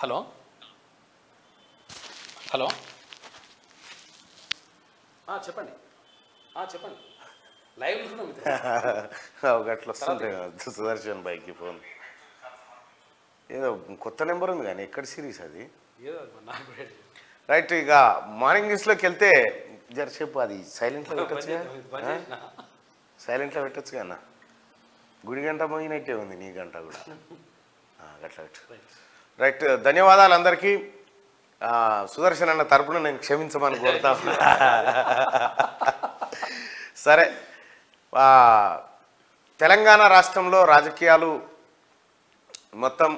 Hello hello చెప్పండి చెప్పండి live గట్ల వస్తుంటాయి సుదర్శన్ బైక్కి ఫోన్ ఏదో కొత్త నెంబర్ ఉంది కానీ ఎక్కడ సిరీస్ అది రైట్. ఇక మార్నింగ్ న్యూస్లోకి వెళ్తే జరసేపు అది సైలెంట్లో పెట్టచ్చు సైలెంట్లో పెట్టచ్చు కన్నా గుడి గంట మోగినట్టే ఉంది నీ గంట కూడా గట్లా రైట్. ధన్యవాదాలు అందరికీ. సుదర్శన్ అన్న తరపున నేను క్షమించమని కోరుతా. సరే, తెలంగాణ రాష్ట్రంలో రాజకీయాలు మొత్తం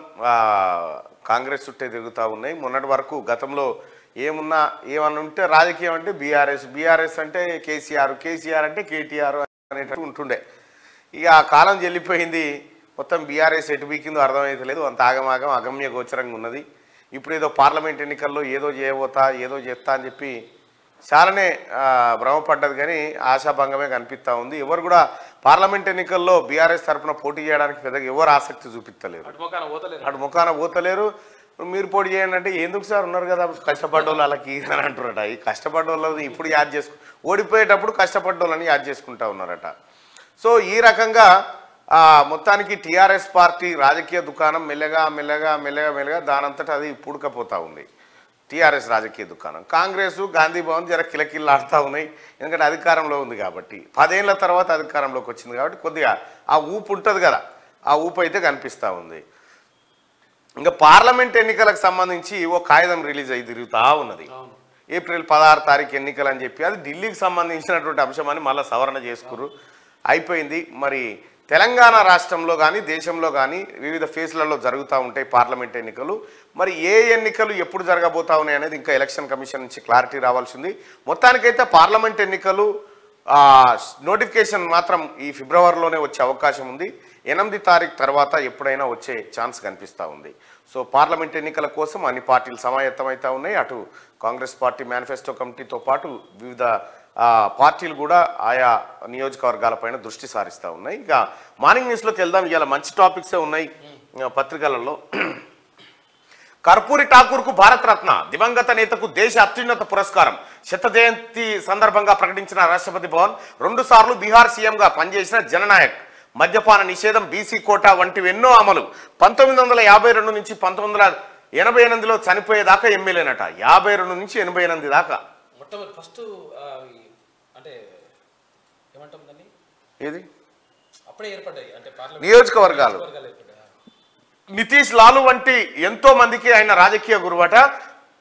కాంగ్రెస్ చుట్టే తిరుగుతూ ఉన్నాయి. మొన్నటి వరకు గతంలో ఏమన్నా ఉంటే రాజకీయం అంటే బీఆర్ఎస్ అంటే కేసీఆర్ అంటే కేటీఆర్ అనేటట్టు ఉంటుండే. ఇక ఆ కాలం చెల్లిపోయింది. మొత్తం బీఆర్ఎస్ ఎటు బీకిందో అర్థమైతలేదు. అంత ఆగమాగం అగమ్య గోచరంగా ఉన్నది. ఇప్పుడు ఏదో పార్లమెంట్ ఎన్నికల్లో ఏదో ఏదో చేస్తా అని చెప్పి చాలానే భ్రమపడ్డది, కానీ ఆశాభంగమే కనిపిస్తూ ఉంది. ఎవరు కూడా పార్లమెంట్ ఎన్నికల్లో బీఆర్ఎస్ తరఫున పోటీ చేయడానికి పెద్దగా ఎవరు ఆసక్తి చూపిస్తలేరు, అటు ముఖాన పోతలేరు. మీరు పోటీ చేయండి అంటే ఎందుకు సార్ ఉన్నారు కదా కష్టపడ్డోళ్ళు వాళ్ళకి అని అంటున్నారట. ఈ కష్టపడ్డోళ్ళని ఇప్పుడు యాద్ ఓడిపోయేటప్పుడు కష్టపడ్డోళ్ళని యాద్ చేసుకుంటా ఉన్నారట. సో ఈ రకంగా మొత్తానికి టీఆర్ఎస్ పార్టీ రాజకీయ దుకాణం మెల్లగా దానంతటా అది పుడకపోతూ ఉంది. టీఆర్ఎస్ రాజకీయ దుకాణం. కాంగ్రెస్ గాంధీ భవన్ జర కిలకిల్లాడుతూ ఉన్నాయి. ఎందుకంటే అధికారంలో ఉంది కాబట్టి, 10 ఏళ్ల తర్వాత అధికారంలోకి వచ్చింది కాబట్టి కొద్దిగా ఆ ఊపు ఉంటుంది కదా, ఆ ఊపు అయితే కనిపిస్తూ ఉంది. ఇంకా పార్లమెంట్ ఎన్నికలకు సంబంధించి ఓ కాగితం రిలీజ్ అయ్యి తిరుగుతూ ఉన్నది. ఏప్రిల్ 16 తారీఖు ఎన్నికలు అని చెప్పి అది ఢిల్లీకి సంబంధించినటువంటి అంశం అని మళ్ళీ సవరణ చేసుకురు, అయిపోయింది. మరి తెలంగాణ రాష్ట్రంలో కానీ దేశంలో కానీ వివిధ ఫేజ్లలో జరుగుతూ ఉంటాయి పార్లమెంట్ ఎన్నికలు. మరి ఏ ఎన్నికలు ఎప్పుడు జరగబోతా ఉన్నాయి అనేది ఇంకా ఎలక్షన్ కమిషన్ నుంచి క్లారిటీ రావాల్సింది. మొత్తానికైతే పార్లమెంట్ ఎన్నికలు నోటిఫికేషన్ మాత్రం ఈ ఫిబ్రవరిలోనే వచ్చే అవకాశం ఉంది. 8 తారీఖు తర్వాత ఎప్పుడైనా వచ్చే ఛాన్స్ కనిపిస్తూ ఉంది. సో పార్లమెంట్ ఎన్నికల కోసం అన్ని పార్టీలు సమాయత్తమవుతూ ఉన్నాయి. అటు కాంగ్రెస్ పార్టీ మేనిఫెస్టో కమిటీతో పాటు వివిధ పార్టీలు కూడా ఆయా నియోజకవర్గాలపైన దృష్టి సారిస్తూ ఉన్నాయి. ఇక మార్నింగ్ న్యూస్లోకి వెళ్దాం. ఇవాళ మంచి టాపిక్సే ఉన్నాయి పత్రికలలో. కర్పూరి ఠాకూర్కు భారతరత్న, దివంగత నేతకు దేశ అత్యున్నత పురస్కారం. శత జయంతి సందర్భంగా ప్రకటించిన రాష్ట్రపతి భవన్. 2 సార్లు బీహార్ సీఎంగా పనిచేసిన జననాయక్. మద్యపాన నిషేధం, బీసీ కోటా వంటివి ఎన్నో అమలు. 1952 నుంచి 1988లో చనిపోయేదాకా ఎమ్మెల్యేనట. 52 నుంచి 88 దాకా. ఫస్ట్ అంటే ఏమంటాం దాన్ని, ఏది అప్పుడే ఏర్పడ్డాయి అంటే నియోజకవర్గాలు. నితీష్ లాలు వంటి ఎంతో మందికి ఆయన రాజకీయ గురువట.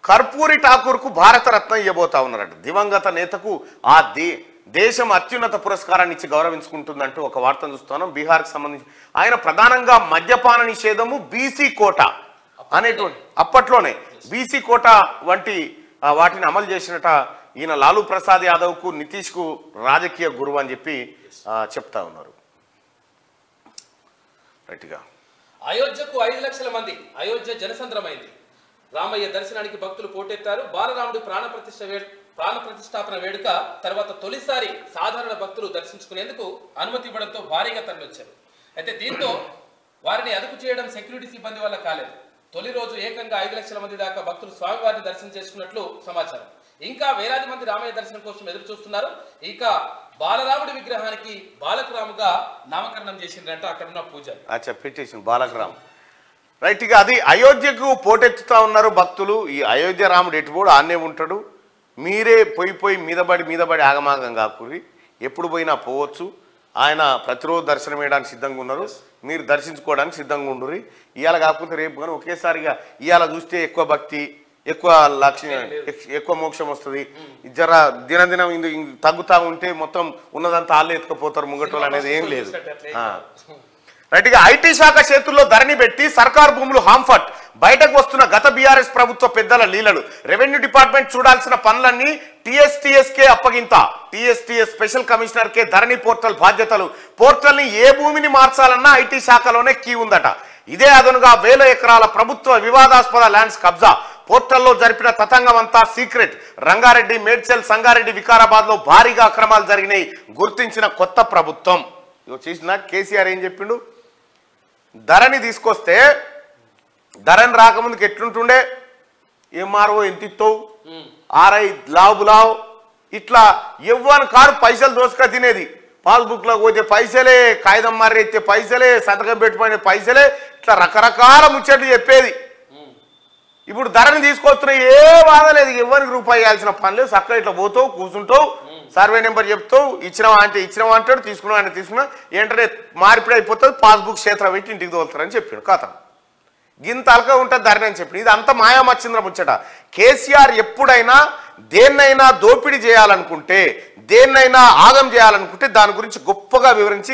కర్పూరి ఠాకూర్కు భారతరత్న ఇవ్వబోతా ఉన్నారట. దివంగత నేతకు ఆ దేశం అత్యున్నత పురస్కారాన్ని ఇచ్చి గౌరవించుకుంటుందంటూ ఒక వార్తను చూస్తున్నాం. బీహార్కి సంబంధించి ఆయన ప్రధానంగా మద్యపాన నిషేధము, బీసీ కోటా అనేటువంటి అప్పట్లోనే బీసీ కోటా వంటి వాటిని అమలు చేసినట. ఈయన లాలూ ప్రసాద్ యాదవ్కు, నితీష్కు రాజకీయ గురువు అని చెప్పి చెప్తా ఉన్నారు. రైట్గా అయోధ్యకు 5 లక్షల మంది. అయోధ్య జనసంద్రమైంది. రామయ్య దర్శనానికి భక్తులు పోటెత్తారు. బాలరాముడి ప్రాణప్రతిష్ఠాపన వేడుక తర్వాత తొలిసారి సాధారణ భక్తులు దర్శించుకునేందుకు అనుమతి ఇవ్వడంతో భారీగా తరలివచ్చారు. అయితే దీంతో వారిని అదుపు చేయడం సెక్యూరిటీ సిబ్బంది వల్ల కాలేదు. తొలి రోజు ఏకంగా 5 లక్షల మంది దాకా భక్తులు స్వామివారిని దర్శనం చేసుకున్నట్లు సమాచారం. ఇంకా వేలాది మంది రామయ్య దర్శనం కోసం ఎదురు చూస్తున్నారు. ఇక బాలరాముడి విగ్రహానికి బాలకరాముగా నామకరణం చేసిందంట అక్కడున్న పూజారి. పెట్టేసింది బాలకరామ్. రైట్. ఇక అది అయోధ్యకు పోటెత్తుతా ఉన్నారు భక్తులు. ఈ అయోధ్య రాముడు ఎటుపోడు ఆన్నే ఉంటాడు. మీరే పోయి మీదబడి ఆగమాగం కాకూరి. ఎప్పుడు పోయినా పోవచ్చు. ఆయన ప్రతిరోజు దర్శనం వేయడానికి సిద్ధంగా ఉన్నారు. మీరు దర్శించుకోవడానికి సిద్ధంగా ఉండుర్రి. ఇవాళ కాకపోతే రేపు కానీ ఒకేసారిగా ఇవాళ చూస్తే ఎక్కువ భక్తి, ఎక్కువ లక్ష్యం, ఎక్కువ మోక్షం వస్తుంది. జర దినదినం తగ్గుతా ఉంటే మొత్తం ఉన్నదంతా ఆళ్ళే ఎత్తుకపోతారు ముంగటోళ్ళు అనేది ఏం లేదు. రైట్గా ఐటీ శాఖ చేతుల్లో ధరణి పెట్టి సర్కార్ భూములు హాంఫట్. బయటకు వస్తున్న గత బీఆర్ఎస్ ప్రభుత్వ పెద్దల లీలలు. రెవెన్యూ డిపార్ట్మెంట్ చూడాల్సిన పనులన్నీ టీఎస్టీఎస్కే అప్పగింత. టీఎస్టీఎస్ స్పెషల్ కమిషనర్కే ధరణి పోర్టల్ బాధ్యతలు. పోర్టల్ని ఏ భూమిని మార్చాలన్నా ఐటీ శాఖలోనే కీ ఉందట. ఇదే అదనుగా 1000 ఎకరాల ప్రభుత్వ వివాదాస్పద ల్యాండ్స్ కబ్జా. పోర్టల్లో జరిపిన తతంగం అంతా సీక్రెట్. రంగారెడ్డి, మేడ్చల్, సంగారెడ్డి, వికారాబాద్ లో భారీగా అక్రమాలు జరిగినాయి గుర్తించిన కొత్త ప్రభుత్వం. చూసిన కేసీఆర్ ఏం చెప్పిండు, ధరణి తీసుకొస్తే ధరణి రాకముందుకు ఎట్లుంటుండే ఎంఆర్ఓ ఎంత ఇస్తావు ఆర్ఐ లావు ఇట్లా ఎవ్వని కారు పైసలు దోసుక తినేది పాస్బుక్లో పోతే పైసలే కాగితం మర్రి ఎత్తే పైసలే సంతకం పెట్టుకునే పైసలే ఇట్లా రకరకాల ముచ్చట్లు చెప్పేది ఇప్పుడు ధరని తీసుకొస్తున్నా ఏ బాధ లేదు ఎవరికి రూపాయి ఇవ్వాల్సిన పని లేదు చక్కగా ఇట్లా పోతావు కూర్చుంటావు సర్వే నెంబర్ చెప్తావు ఇచ్చినావా అంటాడు తీసుకున్నావు అంటే తీసుకున్నా ఏంటంటే మార్పిడి అయిపోతుంది పాస్బుక్ క్షేత్రం పెట్టి ఇంటికి తోలుతారని చెప్పాడు కథ గింత అలక ఉంటుంది ధరని అని చెప్పి ఇది అంత మాయామచ్చింద్ర ముచ్చట కేసీఆర్ ఎప్పుడైనా దేన్నైనా దోపిడీ చేయాలనుకుంటే దేన్నైనా ఆగం చేయాలనుకుంటే దాని గురించి గొప్పగా వివరించి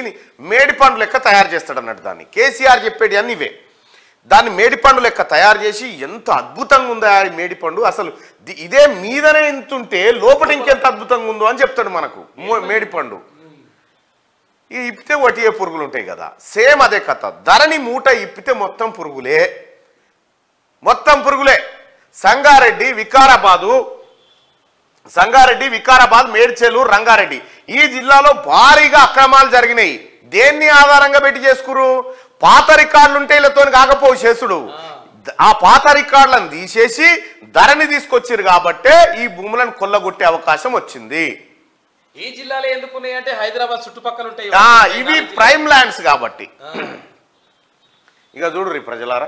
మేడిపండు లెక్క తయారు చేస్తాడు అన్నట్టు దాన్ని కేసీఆర్ చెప్పేది అన్ని ఇవే దాన్ని మేడిపండు లెక్క తయారు చేసి ఎంత అద్భుతంగా ఉందో ఆ మేడిపండు అసలు ఇదే మీదనే ఇంతుంటే లోపల ఇంకెంత అద్భుతంగా ఉందో అని చెప్తాడు మనకు మేడిపండు ఈ ఇప్పితే వటియే పురుగులు ఉంటాయి కదా సేమ్ అదే కథ ధరణి మూట ఇప్పితే మొత్తం పురుగులే సంగారెడ్డి వికారాబాద్ మేడ్చల్ రంగారెడ్డి ఈ జిల్లాలో భారీగా అక్రమాలు జరిగినాయి దేన్ని ఆధారంగా పెట్టి చేసుకురు పాత రికార్డులు ఉంటే వీళ్ళతో కాకపోవు చేసుడు ఆ పాత రికార్డులను తీసేసి ధరణి తీసుకొచ్చారు కాబట్టే ఈ భూములను కొల్లగొట్టే అవకాశం వచ్చింది ఈ జిల్లాలో ఎందుకున్నాయంటే హైదరాబాద్ చుట్టుపక్కల ఉంటాయి ఇవి ప్రైమ్ ల్యాండ్స్ కాబట్టి ఇక చూడు ప్రజలారా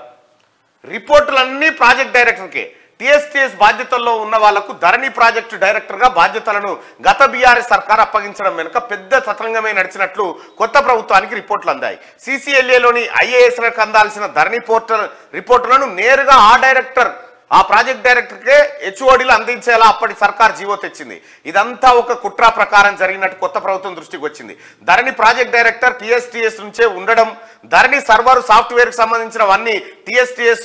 రిపోర్టులన్నీ ప్రాజెక్ట్ డైరెక్టర్కే టీఎస్టీఎస్ బాధ్యతల్లో ఉన్న వాళ్లకు ధరణి ప్రాజెక్టు డైరెక్టర్గా బాధ్యతలను గత బీఆర్ఎస్ సర్కార్ అప్పగించడం వెనుక పెద్ద తతంగమే నడిచినట్లు కొత్త ప్రభుత్వానికి రిపోర్టులు అందాయి సిసిఎల్ఏలోని ఐఏఎస్లకు అందాల్సిన ధరణి రిపోర్టులను నేరుగా ఆ ప్రాజెక్ట్ డైరెక్టర్కే హెచ్ఓడీలు అందించేలా అప్పటి సర్కార్ జీవో తెచ్చింది ఇదంతా ఒక కుట్ర ప్రకారం జరిగినట్టు కొత్త ప్రభుత్వం దృష్టికి వచ్చింది ధరణి ప్రాజెక్ట్ డైరెక్టర్ టీఎస్టీఎస్ నుంచే ఉండడం ధరణి సర్వర్ సాఫ్ట్వేర్కి సంబంధించినవన్నీ టీఎస్టీఎస్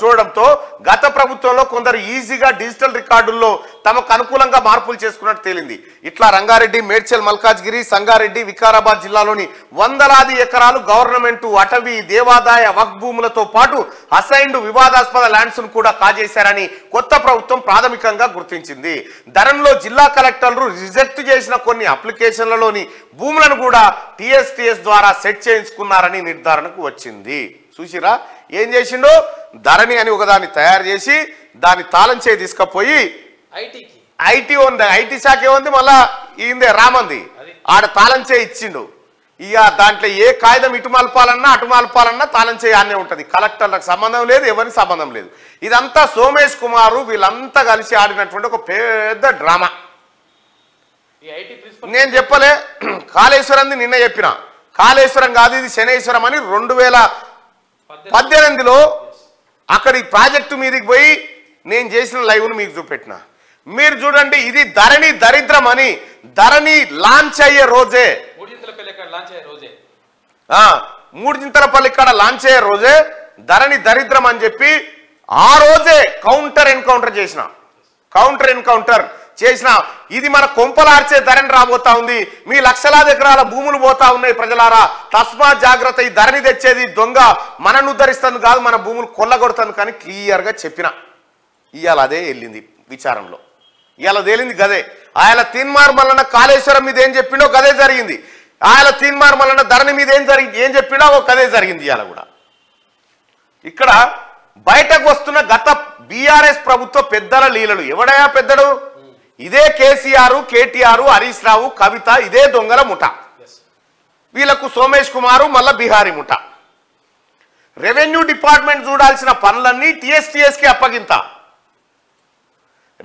చూడడంతో గత ప్రభుత్వంలో కొందరు ఈజీగా డిజిటల్ రికార్డుల్లో తమకు అనుకూలంగా మార్పులు చేసుకున్నట్టు తేలింది ఇట్లా రంగారెడ్డి మేడ్చల్ మల్కాజ్గిరి సంగారెడ్డి వికారాబాద్ జిల్లాలోని వందలాది ఎకరాలు గవర్నమెంట్ అటవీ దేవాదాయ వక్ఫ్ భూములతో పాటు అసైన్డ్ వివాదాస్పద ల్యాండ్స్ ను కూడా కాజేశారని కొత్త ప్రభుత్వం ప్రాథమికంగా గుర్తించింది ధరణిలో జిల్లా కలెక్టర్లు రిజెక్ట్ చేసిన కొన్ని అప్లికేషన్లలోని భూములను కూడా టీఎస్టీఎస్ ద్వారా సెట్ చేయించుకున్నారని నిర్ధారణకు వచ్చింది చూసిరా ఏం చేసిండో ధరణి అని ఒకదాన్ని తయారు చేసి దాన్ని తాళం చేయి తీసుకుపోయి ఐటీ శాఖ ఉంది మళ్ళా ఈందే రామంది ఆడ తాళం చేయి ఇచ్చిండు ఇక దాంట్లో ఏ కాగితం ఇటు మలపాలన్నా తాళం చేయి ఆనే ఉంటుంది కలెక్టర్లకు సంబంధం లేదు ఎవరికి సంబంధం లేదు ఇదంతా సోమేష్ కుమారు వీళ్ళంతా కలిసి ఆడినటువంటి ఒక పెద్ద డ్రామా నేను చెప్పలే కాళేశ్వరంది నిన్న చెప్పిన కాళేశ్వరం కాదు ఇది శనేశ్వరం అని 2018లో అక్కడి ప్రాజెక్టు మీదకి పోయి నేను చేసిన లైవ్ను మీకు చూపెట్టిన మీరు చూడండి ఇది ధరణి దరిద్రం అని ధరణి లాంచ్ అయ్యే రోజే మూడుజింతలపల్లి ఇక్కడ లాంచ్ అయ్యే రోజే ధరణి దరిద్రం అని చెప్పి ఆ రోజే కౌంటర్ ఎన్కౌంటర్ చేసిన ఇది మన కొంపలార్చే ధరణి రాబోతా ఉంది మీ లక్షలాది ఎకరాల భూములు పోతా ఉన్నాయి ప్రజలారా తస్మా జాగ్రత్త ఈ ధరణి తెచ్చేది దొంగ మనను ఉద్ధరిస్తుంది కాదు మన భూములు కొల్లగొడుతుంది కానీ క్లియర్గా చెప్పిన ఇవాళ అదే వెళ్ళింది విచారంలో ఇవాళ తేలింది గదే ఆయన తీన్మార్ మల్లన్న కాళేశ్వరం మీద ఏం చెప్పిండో గదే జరిగింది ఆయన తీన్మార్ మల్లన్న ధరణి మీద ఏం చెప్పిండో ఒక గదే జరిగింది ఇవాళ కూడా ఇక్కడ బయటకు వస్తున్న గత బీఆర్ఎస్ ప్రభుత్వ పెద్దల లీలలు ఎవడయా పెద్దడు ఇదే కేసీఆర్ కేటీఆర్ హరీష్ రావు కవిత ఇదే దొంగల ముఠ వీళ్ళకు సోమేష్ కుమారు మళ్ళా బిహారీ ముఠ రెవెన్యూ డిపార్ట్మెంట్ చూడాల్సిన పనులన్నీ టీఎస్టీఎస్కి అప్పగింత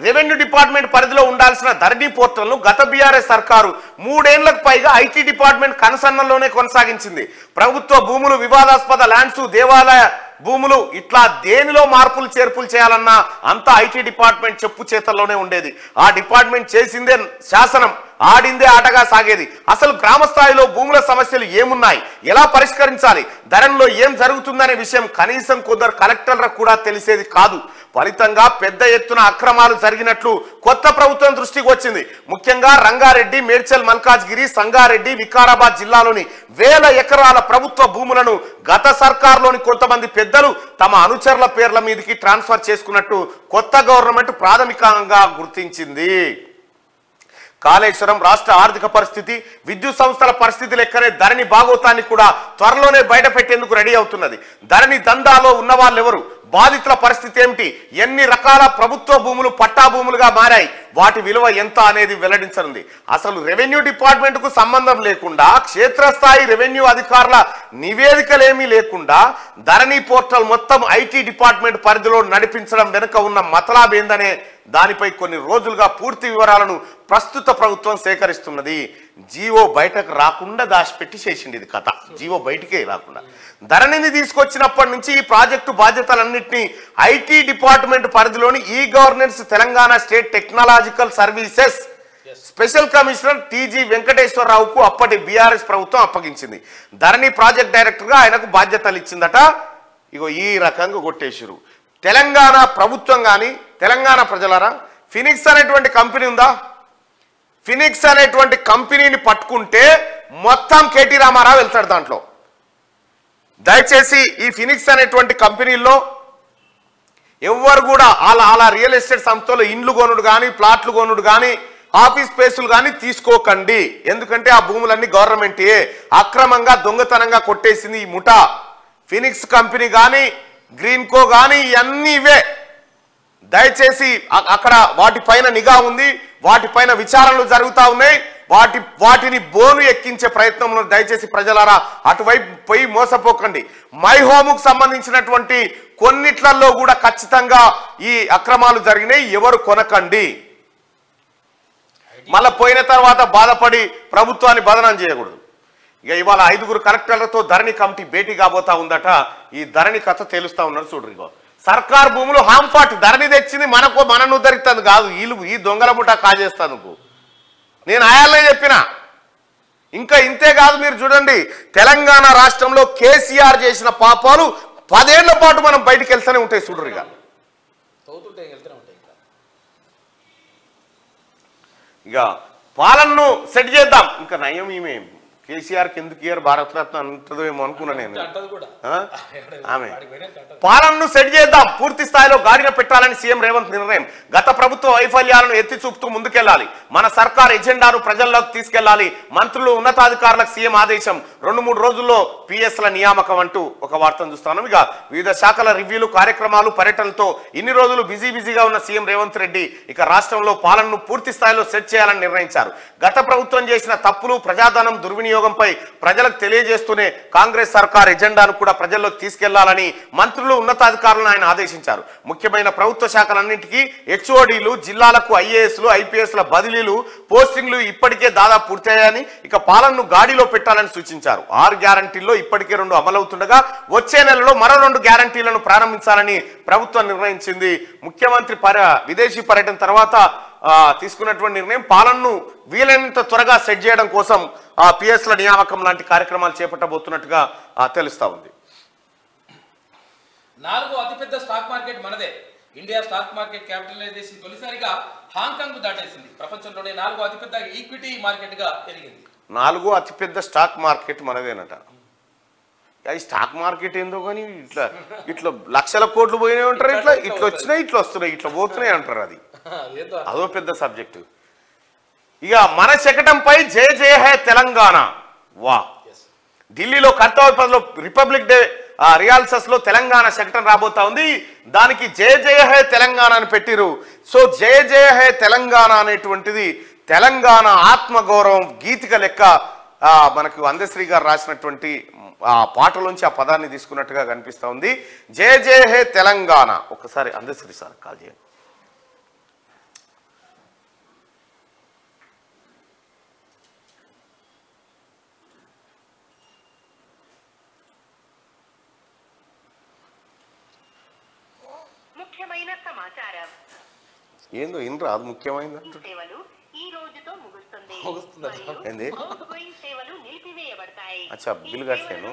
రెవెన్యూ డిపార్ట్మెంట్ పరిధిలో ఉండాల్సిన ధరణి పోర్టల్ను గత బీఆర్ఎస్ సర్కారు 3 ఏళ్లకు పైగా ఐటీ డిపార్ట్మెంట్ కనుసన్నల్లోనే కొనసాగించింది ప్రభుత్వ భూములు వివాదాస్పద ల్యాండ్స్ దేవాలయ భూములు ఇట్లా దేనిలో మార్పులు చేర్పులు చేయాలన్నా అంతా ఐటీ డిపార్ట్మెంట్ చెప్పు చేతల్లోనే ఉండేది ఆ డిపార్ట్మెంట్ చేసిందే శాసనం ఆడిందే ఆటగా సాగేది అసలు గ్రామ స్థాయిలో భూముల సమస్యలు ఏమున్నాయి ఎలా పరిష్కరించాలి ధరణిలో ఏం జరుగుతుందనే విషయం కనీసం కొందరు కలెక్టర్లకు కూడా తెలిసేది కాదు ఫలితంగా పెద్ద ఎత్తున అక్రమాలు జరిగినట్లు కొత్త ప్రభుత్వం దృష్టికి వచ్చింది ముఖ్యంగా రంగారెడ్డి మేడ్చల్ మల్కాజ్గిరి సంగారెడ్డి వికారాబాద్ జిల్లాలోని వేల ఎకరాల ప్రభుత్వ భూములను గత సర్కార్లోని కొంతమంది పెద్దలు తమ అనుచరుల పేర్ల మీదకి ట్రాన్స్ఫర్ చేసుకున్నట్టు కొత్త గవర్నమెంట్ ప్రాథమికంగా గుర్తించింది కాళేశ్వరం రాష్ట్ర ఆర్థిక పరిస్థితి విద్యుత్ సంస్థల పరిస్థితి లెక్కనే ధరణి భాగోతాన్ని కూడా త్వరలోనే బయట పెట్టేందుకు రెడీ అవుతున్నది ధరణి దందాలో ఉన్న వాళ్ళెవరు బాధితుల పరిస్థితి ఏమిటి, ఎన్ని రకాల ప్రభుత్వ భూములు పట్టా భూములుగా మారాయి, వాటి విలువ ఎంత అనేది వెల్లడించనుంది. అసలు రెవెన్యూ డిపార్ట్మెంట్కు సంబంధం లేకుండా, క్షేత్రస్థాయి రెవెన్యూ అధికారుల నివేదికలేమీ లేకుండా ధరణి పోర్టల్ మొత్తం ఐటీ డిపార్ట్మెంట్ పరిధిలో నడిపించడం వెనుక ఉన్న మతలాబ్ ఏందనే దానిపై కొన్ని రోజులుగా పూర్తి వివరాలను ప్రస్తుత ప్రభుత్వం సేకరిస్తున్నది. జీవో బయటకు రాకుండా దాచిపెట్టి చేసింది ఇది కథ. జీవో బయటికే రాకుండా ధరణిని తీసుకొచ్చినప్పటి నుంచి ఈ ప్రాజెక్టు బాధ్యతలన్నింటినీ ఐటీ డిపార్ట్మెంట్ పరిధిలోని e governance Telangana state technological services special commissioner TG వెంకటేశ్వరరావుకు అప్పటి బీఆర్ఎస్ ప్రభుత్వం అప్పగించింది. ధరణి ప్రాజెక్ట్ డైరెక్టర్గా ఆయనకు బాధ్యతలు ఇచ్చిందట. ఇగో ఈ రకంగా కొట్టేసారు. తెలంగాణ ప్రభుత్వం కానీ, తెలంగాణ ప్రజలారా, ఫినిక్స్ అనేటువంటి కంపెనీ ఉందా? ఫినిక్స్ అనేటువంటి కంపెనీని పట్టుకుంటే మొత్తం కేటీ రామారావు వెళ్తాడు దాంట్లో. దయచేసి ఈ ఫినిక్స్ అనేటువంటి కంపెనీల్లో ఎవరు కూడా అలా రియల్ ఎస్టేట్ సంస్థలో ఇండ్లు కొనుడు కానీ, ప్లాట్లు కొనుడు కానీ, ఆఫీస్ స్పేసులు కానీ తీసుకోకండి. ఎందుకంటే ఆ భూములన్నీ గవర్నమెంటే అక్రమంగా దొంగతనంగా కొట్టేసింది ఈ ముఠా. ఫినిక్స్ కంపెనీ కానీ, గ్రీన్కో కానీ ఇవన్నీ ఇవే. దయచేసి అక్కడ వాటిపైన నిఘా ఉంది, వాటిపైన విచారణలు జరుగుతూ ఉన్నాయి. వాటిని బోను ఎక్కించే ప్రయత్నంలో దయచేసి ప్రజలారా అటువైపు పోయి మోసపోకండి. మై హోముకు సంబంధించినటువంటి కొన్నిట్లలో కూడా ఖచ్చితంగా ఈ అక్రమాలు జరిగినాయి, ఎవరు కొనకండి. మళ్ళీ పోయిన తర్వాత బాధపడి ప్రభుత్వాన్ని బదనాం చేయకూడదు. ఇక ఇవాళ 5 కలెక్టర్లతో ధరణి కమిటీ భేటీ కాబోతా ఉందట. ఈ ధరణి కథ తేలుస్తా ఉన్నారు చూడ్రి. ఇగో సర్కార్ భూములు హాంఫాట్ ధరణి తెచ్చింది మనను ఉద్ధరిస్తుంది కాదు, ఈ దొంగల ముఠా కాజేస్తాను. నేను ఆయాలనే చెప్పిన. ఇంకా ఇంతే కాదు, మీరు చూడండి తెలంగాణ రాష్ట్రంలో కేసీఆర్ చేసిన పాపాలు 10 ఏళ్ల పాటు మనం బయటికి వెళ్తూనే ఉంటాయి చూడ్రి. ఇక పాలనను సెట్ చేద్దాం. ఇంకా నయం ఈమె కేసీఆర్కి ఎందుకు ఇయర్ భారతరత్న అంటదో ఏమో అనుకున్నా నేను. ఆమె పాలనను సెట్ చేద్దాం, పూర్తి స్థాయిలో గాడిన పెట్టాలని సీఎం రేవంత్ నిర్ణయం. గత ప్రభుత్వ వైఫల్యాలను ఎత్తి చూపుతూ ముందుకెళ్లాలి, మన సర్కార్ ఎజెండాను ప్రజల్లోకి తీసుకెళ్లాలి. మంత్రులు ఉన్నతాధికారులకు సీఎం ఆదేశం. 2-3 రోజుల్లో పిఎస్ల నియామకం అంటూ ఒక వార్తను చూస్తాను. ఇక వివిధ శాఖల రివ్యూలు, కార్యక్రమాలు, పర్యటనలతో ఇన్ని రోజులు బిజీగా ఉన్న సీఎం రేవంత్ రెడ్డి ఇక రాష్ట్రంలో పాలనను పూర్తి స్థాయిలో సెట్ చేయాలని నిర్ణయించారు. గత ప్రభుత్వం చేసిన తప్పులు, ప్రజాధనం దుర్వినియోగంపై ప్రజలకు తెలియజేస్తూనే కాంగ్రెస్ సర్కార్ ఎజెండాను కూడా ప్రజల్లోకి తీసుకెళ్లాలని మంత్రులు, ఉన్నతాధికారులను ఆయన ఆదేశించారు. ముఖ్యమైన ప్రభుత్వ శాఖలన్నింటికీ హెచ్ఓడీలు, జిల్లాలకు ఐఏఎస్లు, ఐపీఎస్ల బదిలీలు, పోస్టింగ్లు ఇప్పటికే దాదాపు పూర్తయ్యాయని, ఇక పాలనను గాడిలో పెట్టాలని సూచించారు. 6 గ్యారంటీల్లో ఇప్పటికే 2 అమలవుతుండగా వచ్చే నెలలో మరో 2 గ్యారంటీలను ప్రారంభించాలని ప్రభుత్వం నిర్ణయించింది. ముఖ్యమంత్రి విదేశీ పర్యటన తర్వాత తీసుకున్నటువంటి నిర్ణయం పాలనను వీలైనంత త్వరగా సెట్ చేయడం కోసం పిఎస్ల నియామకం లాంటి కార్యక్రమాలు చేపట్టబోతున్నట్టుగా తెలుస్తా ఉంది. 4వ అతిపెద్ద స్టాక్ మార్కెట్ మనదే. ఇండియా స్టాక్ మార్కెట్ క్యాపిటలైజేషన్ తొలిసారిగా హాంకాంగ్ దాటేసింది. ప్రపంచంలోనే 4వ అతిపెద్ద ఈక్విటీ మార్కెట్ గా ఎదిగింది. 4వ అతిపెద్ద స్టాక్ మార్కెట్ మనదేనట. ఈ స్టాక్ మార్కెట్ ఏందో కానీ ఇట్లా లక్షల కోట్లు పోయినాయి అంటారు, ఇట్లా వచ్చినాయి, ఇట్లా వస్తున్నాయి, ఇట్లా పోతున్నాయి అంటారు. అదో పెద్ద సబ్జెక్టు. ఇక మన శకటంపై జయ జయ హే తెలంగాణ. వా, ఢిల్లీలో కర్తవ్యపథలో రిపబ్లిక్ డే రియాల్సస్ లో తెలంగాణ శకటం రాబోతా ఉంది. దానికి జయ జయ హే తెలంగాణ అని పెట్టిరు. సో జయ జయ హే తెలంగాణ అనేటువంటిది తెలంగాణ ఆత్మగౌరవం గీతిక లెక్క మనకు అందశ్రీ గారు రాసినటువంటి ఆ పాటలోంచి ఆ పదాన్ని తీసుకున్నట్టుగా కనిపిస్తూ ఉంది. జయ జయ హే తెలంగాణ. ఒకసారి అందశ్రీ సార్ కాల్ చేయండి. ముఖ్యమైన సమాచారం. ఏందో ఇన్రా, అది ముఖ్యమైనది. సేవలు ఈ రోజుతో ముగుస్తుంది. ఏంది? సేవలు నిలిపివేయబడతాయి. అచ్చా, బిల్ కట్టాను.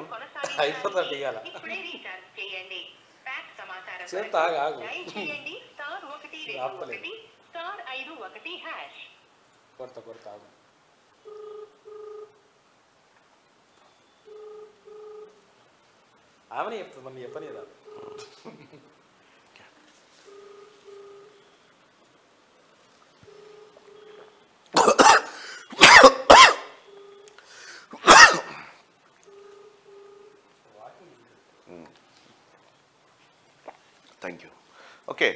ఇప్పుడే రీఛార్జ్ చేయండి. ప్యాక్ సమాచారం చేయండి. *121 *51#. కొడతా ఆమెనే చెప్తుంది, మమ్మీ చెప్పలేదా? Thank you. ఓకే,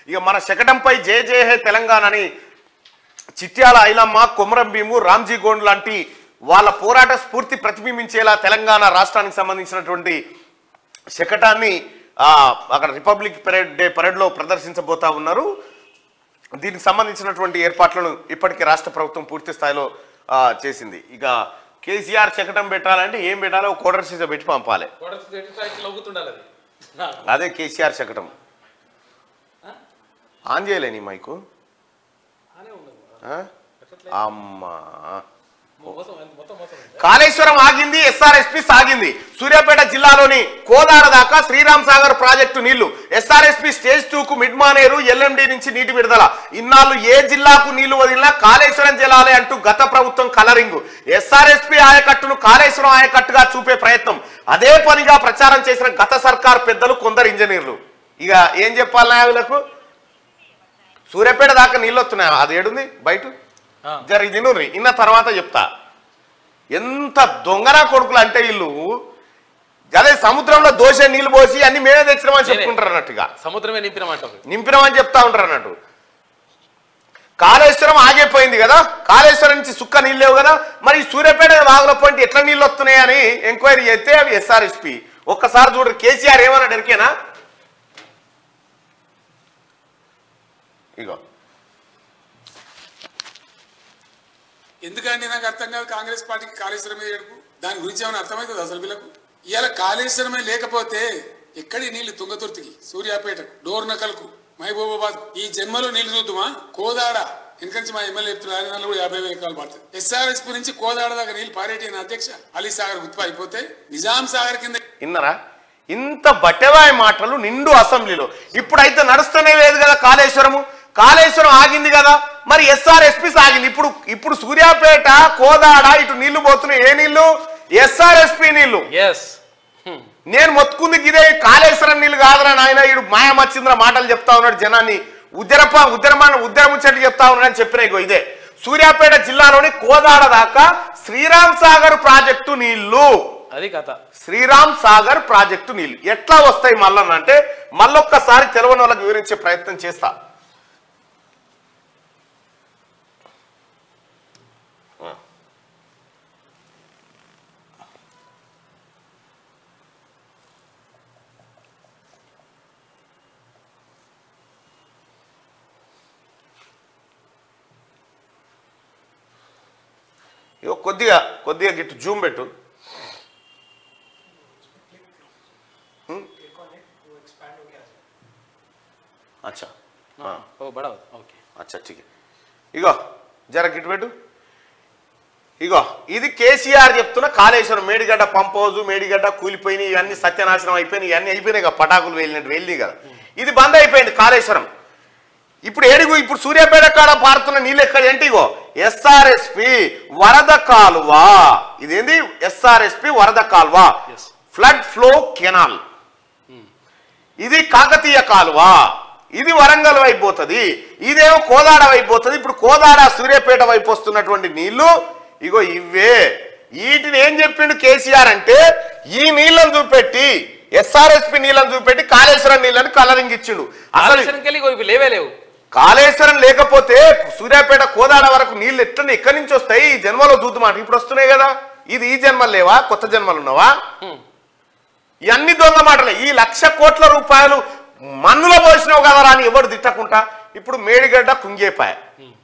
ఇక మన శకటంపై జయ జయ హే తెలంగాణ అని చిట్యాల ఐలమ్మ, కొమరం భీము, రామ్జీ గోండ్ లాంటి వాళ్ళ పోరాట స్ఫూర్తి ప్రతిబింబించేలా తెలంగాణ రాష్ట్రానికి సంబంధించినటువంటి శకటాన్ని అక్కడ రిపబ్లిక్ పరేడ్లో ప్రదర్శించబోతా ఉన్నారు. దీనికి సంబంధించినటువంటి ఏర్పాట్లను ఇప్పటికే రాష్ట్ర ప్రభుత్వం పూర్తి స్థాయిలో చేసింది. ఇక కేసీఆర్ శకటం పెట్టాలంటే ఏం పెట్టాలో కోడర్ సీజ పెట్టి పంపాలి. అదే కేసీఆర్ శకటం. ఆన్ చేయలేని మైకు అమ్మా. కాళేశ్వరం ఆగింది, ఎస్ఆర్ఎస్పి సాగింది. సూర్యాపేట జిల్లాలోని కోదాడ దాకా శ్రీరామ్ సాగర్ ప్రాజెక్టు నీళ్లు. ఎస్ఆర్ఎస్పి స్టేజ్ 2కు మిడ్మానేరు, ఎల్ఎండి నుంచి నీటి విడుదల. ఇన్నాళ్ళు ఏ జిల్లాకు నీళ్లు వదిలినా కాళేశ్వరం జలాలే అంటూ గత ప్రభుత్వం కలరింగు. ఎస్ఆర్ఎస్పి ఆయకట్టును కాళేశ్వరం ఆయకట్టుగా చూపే ప్రయత్నం అదే పనిగా ప్రచారం చేసిన గత సర్కార్ పెద్దలు, కొందరు ఇంజనీర్లు. ఇక ఏం చెప్పాలి వీళ్ళకు? సూర్యాపేట దాకా నీళ్ళు వస్తున్నాయి, అది ఏడుంది బయట జరిగింది నూరి ఇన్న తర్వాత చెప్తా. ఎంత దొంగనా కొడుకులు అంటే వీళ్ళు. అదే సముద్రంలో దోశ నీళ్ళు పోసి అన్ని మేమే తెచ్చినామని చెప్పుకుంటారు అన్నట్టుగా. సముద్రమే నింపినామని చెప్తా ఉంటారు అన్నట్టు. కాళేశ్వరం ఆగిపోయింది కదా, కాళేశ్వరం నుంచి సుక్క నీళ్ళు లేవు కదా, మరి సూర్యాపేట వాగుల పాయింట్ ఎట్లా నీళ్ళు వస్తున్నాయని ఎంక్వైరీ చేస్తే అవి ఎస్ఆర్ఎస్పి. ఒక్కసారి చూడరు కేసీఆర్ ఏమన్నా ఎరికేనా? ఇగో ఎందుకంటే నాకు అర్థం కాదు కాంగ్రెస్ పార్టీకి కాళేశ్వరం మీద ఏడుపు. దాని గురించి ఏమైనా అర్థమవుతుంది అసలు వీళ్ళకు? ఇవాళ కాళేశ్వరమే లేకపోతే ఎక్కడి నీళ్లు తుంగతుర్తికి, సూర్యాపేటకు, డోర్నకల్కు, మహబూబాబాద్ ఈ జన్మలో నీళ్లు చూద్దామా? కోదాడ ఎందుకంటే మా ఎమ్మెల్యే చెప్తున్నారు కూడా 50,000 ఎకరాలు పడుతుంది. ఎస్ఆర్ఎస్పి నుంచి కోదాడ దాకా నీళ్లు పారేటి అధ్యక్ష అలీ సాగర్ ఉత్పత్తి అయిపోతే నిజాం సాగర్ కింద. విన్నారా ఇంత బట్టెవాయి మాటలు నిండు అసెంబ్లీలో? ఇప్పుడైతే నడుస్తూనే లేదు కదా కాళేశ్వరము. కాళేశ్వరం ఆగింది కదా, మరి ఎస్ఆర్ఎస్పి సాగింది. ఇప్పుడు సూర్యాపేట, కోదాడ ఇటు నీళ్లు పోతున్నాయి. ఏ నీళ్లు? ఎస్ఆర్ఎస్పి నీళ్లు. నేను మొత్తుకుంది ఇదే కాళేశ్వరం నీళ్లు కాదురా నాయన. ఇడు మాయమచ్చింద్ర మాటలు చెప్తా ఉన్నాడు, జనాన్ని ఉద్దరముచ్చట్లు చెప్తా ఉన్నాడని చెప్పిన ఇదే. సూర్యాపేట జిల్లాలోని కోదాడ దాకా శ్రీరామ్ సాగర్ ప్రాజెక్టు నీళ్లు. అది కథ. శ్రీరామ్ సాగర్ ప్రాజెక్టు నీళ్లు ఎట్లా వస్తాయి మళ్ళనంటే మళ్ళొక్కసారి తెలవని వాళ్ళకి వివరించే ప్రయత్నం చేస్తా. కొద్దిగా గిట్టు జూమ్ పెట్టు. अच्छा ओ बड़ा ओके अच्छा ठीक है. ఇగో జర గిట్టు పెట్టు. ఇగో ఇది కేసీఆర్ చెప్తున్న కాళేశ్వరం మేడిగడ్డ పంప్ హౌస్, మేడిగడ్డ కూలిపోయినాయి, ఇవన్నీ సత్యనాశనం అయిపోయినాయి, ఇవన్నీ అయిపోయినాయి కదా, పటాకులు వెళ్ళినట్టు వెళ్ళి కదా. ఇది బంద్ అయిపోయింది కాళేశ్వరం. ఇప్పుడు సూర్యాపేట కాడ పారుతున్న నీళ్ళు ఎక్కడ అంటే ఇగో ఎస్ఆర్ఎస్పి వరద కాలువ. ఇదేంది? ఎస్ఆర్ఎస్పి వరద కాలువ, ఫ్లడ్ ఫ్లో కెనాల్. ఇది కాకతీయ కాలువ, ఇది వరంగల్ వైపు పోతుంది, ఇదేమో కోదాడ వైపు పోతుంది. ఇప్పుడు కోదాడ సూర్యాపేట వైపు వస్తున్నటువంటి నీళ్లు ఇగో ఇవే. వీటిని ఏం చెప్పిండు కేసీఆర్ అంటే ఈ నీళ్లను చూపెట్టి, ఎస్ఆర్ఎస్పి నీళ్లను చూపెట్టి కాళేశ్వరం నీళ్లను కలరింగ్ ఇచ్చిండు. అసలు లేవు కాళేశ్వరం లేకపోతే సూర్యాపేట కోదాడ వరకు నీళ్లు ఎక్కడి నుంచి వస్తాయి? ఈ జన్మలో చూద్దామాట. ఇప్పుడు వస్తున్నాయి కదా. ఇది ఈ జన్మలు లేవా? కొత్త జన్మలు ఉన్నావా? ఇవన్నీ దొంగ మాటలే. ఈ 1,00,000 కోట్ల రూపాయలు మన్నులో పోసినావు కదా అని ఎవరు తిట్టకుండా. ఇప్పుడు మేడిగడ్డ కుంగేపాయ,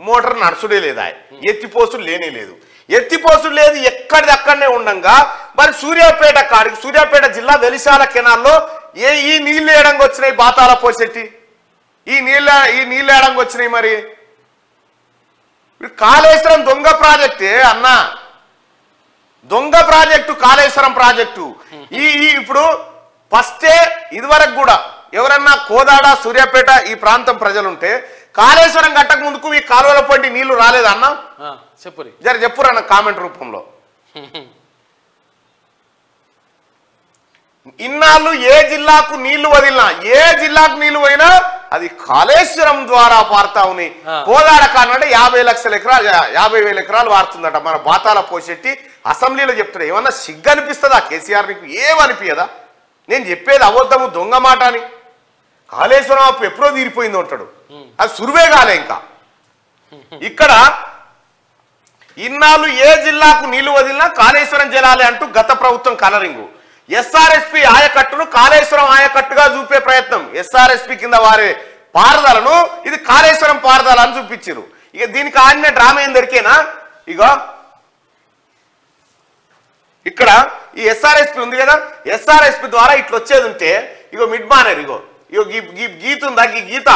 మోటార్ నడుచుడే లేదా, ఎత్తిపోసులు లేనే లేదు. ఎత్తిపోసులు లేదు, ఎక్కడిది అక్కడనే ఉండంగా మరి సూర్యాపేట కాడికి, సూర్యాపేట జిల్లా వెలిశాల కెనాల్లో ఈ నీళ్లు వేయడానికి వచ్చినాయి. బాతాల పోసెట్టి ఈ నీళ్ళు వేయడానికి వచ్చినాయి. మరి కాళేశ్వరం దొంగ ప్రాజెక్టే అన్నా, దొంగ ప్రాజెక్టు కాళేశ్వరం ప్రాజెక్టు. ఇప్పుడు ఫస్టే ఇదివరకు కూడా ఎవరన్నా కోదాడ, సూర్యాపేట ఈ ప్రాంతం ప్రజలుంటే కాళేశ్వరం కట్టక ముందుకు ఈ కాలువల పంటి నీళ్లు రాలేదా అన్న? చెప్పురా అన్న కామెంట్ రూపంలో. ఇన్నాళ్ళు ఏ జిల్లాకు నీళ్లు వదిలినా, ఏ జిల్లాకు నీళ్లు పోయినా అది కాళేశ్వరం ద్వారా పారుతా ఉన్నాయి. కోదాడ కానంటే 50,000 ఎకరాలు వారుతుందట. మన బాతాల పోసెట్టి అసెంబ్లీలో చెప్తున్నాడు. ఏమన్నా సిగ్గు అనిపిస్తుందా కేసీఆర్? నీకు ఏమనిపించదా? నేను చెప్పేది అబద్ధము దొంగ మాట అని. కాళేశ్వరం అప్పు ఎప్పుడో తీరిపోయింది అంటాడు. అది సురువే కాలే ఇంకా. ఇక్కడ ఇన్నాళ్ళు ఏ జిల్లాకు నీళ్లు వదిలినా కాళేశ్వరం జలాలే అంటూ గత ప్రభుత్వం కలరింగు. ఎస్ఆర్ఎస్పి ఆయకట్టును కాళేశ్వరం ఆయకట్టుగా చూపే ప్రయత్నం. ఎస్ఆర్ఎస్పి కింద వారే పారదలను ఇది కాళేశ్వరం పారదల అని చూపించారు. ఇక దీనికి ఆడిన డ్రామా ఏం దొరికేనా? ఇగో ఇక్కడ ఈ ఎస్ఆర్ఎస్పి ఉంది కదా, ఎస్ఆర్ఎస్పి ద్వారా ఇట్లా వచ్చేది ఉంటే ఇగో మిడ్ బానర్ ఇగో ఇగో గీత ఉందా, ఈ గీత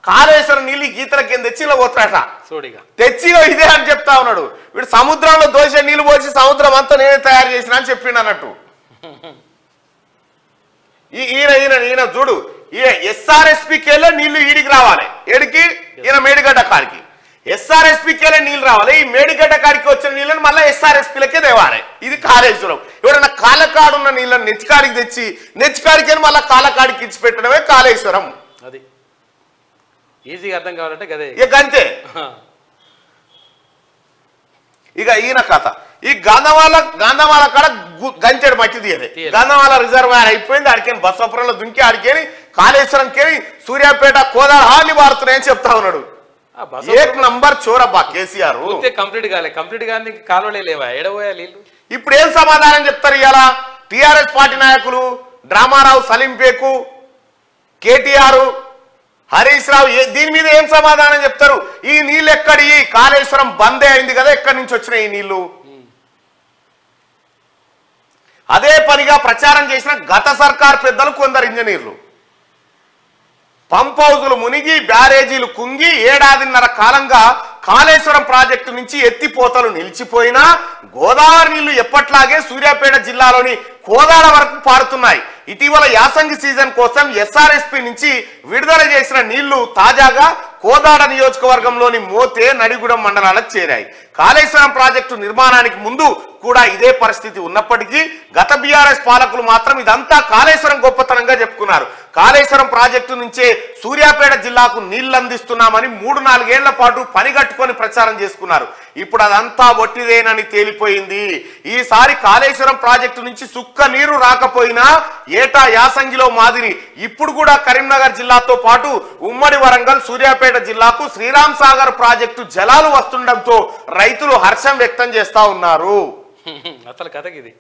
కాళేశ్వరం నీళ్ళు గీతల కింద తెచ్చి ఇలా పోతాడట. తెచ్చి ఇదే అని చెప్తా ఉన్నాడు. వీడు సముద్రంలో దోశ నీళ్ళు పోసి సముద్రం అంతా నేనే తయారు చేసిన అని చెప్పిండు అన్నట్టు. ఈయన చూడు, ఎస్ఆర్ఎస్పికేలే నీళ్లు ఈడికి రావాలి. ఏడికి? ఈయన మేడిగడ్డ కాడికి. ఎస్ఆర్ఎస్పికేలే నీళ్ళు రావాలి. ఈ మేడిగడ్డ కాడికి వచ్చిన నీళ్ళని మళ్ళీ ఎస్ఆర్ఎస్పిలకే తేవాలి. ఇది కాళేశ్వరం. ఎవరైనా కాలకాడున్న నీళ్ళని నెచ్చికాడికి తెచ్చి నెచ్చికాడికి మళ్ళీ కాలకాడికి ఇచ్చి పెట్టడమే కాళేశ్వరం. అది ఈజీగా అర్థం కావాలంటే గదే ఇక అంతే. ఇక ఈయన కథ ఈ గంధమాల కాడ గంచెడు మట్టి తీయలే. గంధమాల రిజర్వాయర్ అయిపోయింది. ఆడికేని బసవపురంలో దుంకి ఆడికేని కాళేశ్వరంకేని సూర్యాపేట కోదాడ హాని మారుతున్నాయని చెప్తా ఉన్నాడు. ఏక్ నంబర్ చోరబ్బా కేసీఆర్. కంప్లీట్ కాలే, కంప్లీట్ కానీ కాలువలే లేవా, ఎడబోయా నీళ్ళు. ఇప్పుడు ఏం సమాధానం చెప్తారు ఇవాళ టిఆర్ఎస్ పార్టీ నాయకులు? డ్రామారావు, సలీంపేకు, కేటీఆర్, హరీష్ రావు దీని మీద ఏం సమాధానం చెప్తారు? ఈ నీళ్ళు ఎక్కడి? కాళేశ్వరం బందే అయింది కదా, ఎక్కడి నుంచి వచ్చినాయి ఈ నీళ్లు? అదే పనిగా ప్రచారం చేసిన గత సర్కార్ పెద్దలు కొందరు ఇంజనీర్లు పంప్ హౌజులు మునిగి బ్యారేజీలు కుంగి ఏడాదిన్నర కాలంగా కాళేశ్వరం ప్రాజెక్టు నుంచి ఎత్తిపోతలు నిలిచిపోయినా గోదావరి నీళ్లు ఎప్పట్లాగే సూర్యాపేట జిల్లాలోని కోదాడ వరకు పారుతున్నాయి. ఇటీవల యాసంగి సీజన్ కోసం ఎస్ఆర్ఎస్పి నుంచి విడుదల చేసిన నీళ్లు తాజాగా కోదాడ నియోజకవర్గంలోని మోతే, నడిగూడెం మండలాలకు చేరాయి. కాళేశ్వరం ప్రాజెక్టు నిర్మాణానికి ముందు కూడా ఇదే పరిస్థితి ఉన్నప్పటికీ గత బీఆర్ఎస్ పాలకులు మాత్రం ఇదంతా కాళేశ్వరం గొప్పతనంగా చెప్పుకున్నారు. కాళేశ్వరం ప్రాజెక్టు నుంచే సూర్యాపేట జిల్లాకు నీళ్లు అందిస్తున్నామని 3-4 ఏళ్ల పాటు పనిగట్టుకొని ప్రచారం చేసుకున్నారు. ఇప్పుడు అదంతా ఒట్టిదేనని తేలిపోయింది. ఈసారి కాళేశ్వరం ప్రాజెక్టు నుంచి సుక్క నీరు రాకపోయినా ఏటా యాసంగిలో మాదిరి ఇప్పుడు కూడా కరీంనగర్ జిల్లాతో పాటు ఉమ్మడి వరంగల్, సూర్యాపేట జిల్లాకు శ్రీరామ్ సాగర్ ప్రాజెక్టు జలాలు వస్తుండటంతో రైతులు హర్షం వ్యక్తం చేస్తా ఉన్నారు. అసలు కథకి ఇది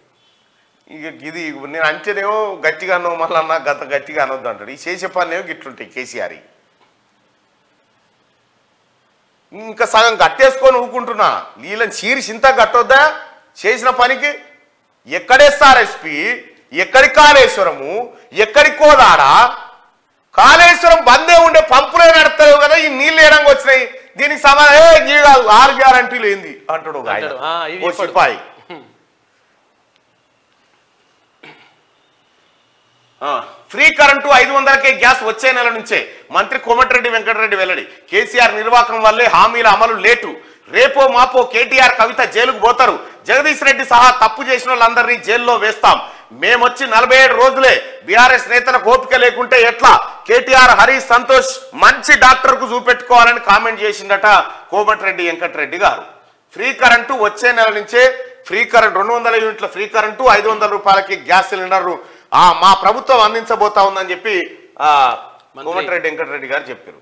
ఇది నేను అంటేనేమో గట్టిగా అనో మళ్ళీ గట్టిగా అనొద్దు అంటాడు. ఈ చేసే పనినేమో గిట్లుంటాయి కేసీఆర్. ఇంకా సగం గట్టేసుకొని ఊకుంటున్నా. వీళ్ళని చీరిసి ఇంత గట్టొద్దా చేసిన పనికి? ఎక్కడెస్ఆర్ఎస్పి, ఎక్కడి కాళేశ్వరము, ఎక్కడి కోదాడ? కాళేశ్వరం బందే ఉండే పంపులే నడతావు కదా, ఈ నీళ్ళు వేయడానికి వచ్చినాయి. దీనికి సమాధానం కాదు 6 గ్యారంటీలు ఏంది అంటాడు ఓ సిపాయి. ఫ్రీ కరెంటు 500కే గ్యాస్ వచ్చే నెల నుంచే మంత్రి కోమటిరెడ్డి వెంకటరెడ్డి వెల్లడి. కేసీఆర్ నిర్వాహకం వల్లే హామీల అమలు లేటు. రేపో మాపో కేటీఆర్, కవిత జైలుకు పోతారు. జగదీష్ రెడ్డి సహా తప్పు చేసిన వాళ్ళందరినీ జైల్లో వేస్తాం. మేమొచ్చి 47 రోజులే. బీఆర్ఎస్ నేతలకు ఓపిక లేకుంటే ఎట్లా? కేటీఆర్, హరీష్, సంతోష్ మంచి డాక్టర్ కు చూపెట్టుకోవాలని కామెంట్ చేసిందట కోమటిరెడ్డి వెంకటరెడ్డి గారు. ఫ్రీ కరెంటు వచ్చే నెల నుంచే ఫ్రీ కరెంట్ 200 యూనిట్ల ఫ్రీ కరెంటు, 500 రూపాయలకి గ్యాస్ సిలిండర్ మా ప్రభుత్వం అందించబోతా ఉందని చెప్పి కోమటిరెడ్డి వెంకటరెడ్డి గారు చెప్పారు.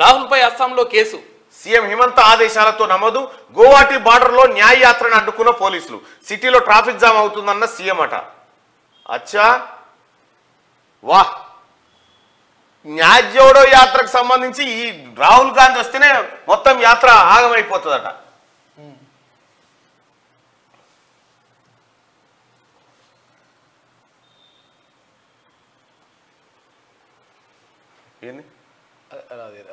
రాహుల్ పై అస్సాంలో కేసు. సీఎం హిమంత ఆదేశాలతో నమోదు. గోవాటి బార్డర్లో న్యాయ యాత్రను అడ్డుకున్న పోలీసులు. సిటీలో ట్రాఫిక్ జామ్ అవుతుందన్న సీఎం అట. అచ్చా వా, న్యాయ జోడో యాత్రకు సంబంధించి ఈ రాహుల్ గాంధీ వస్తేనే మొత్తం యాత్ర ఆగమైపోతుందట. ఏంది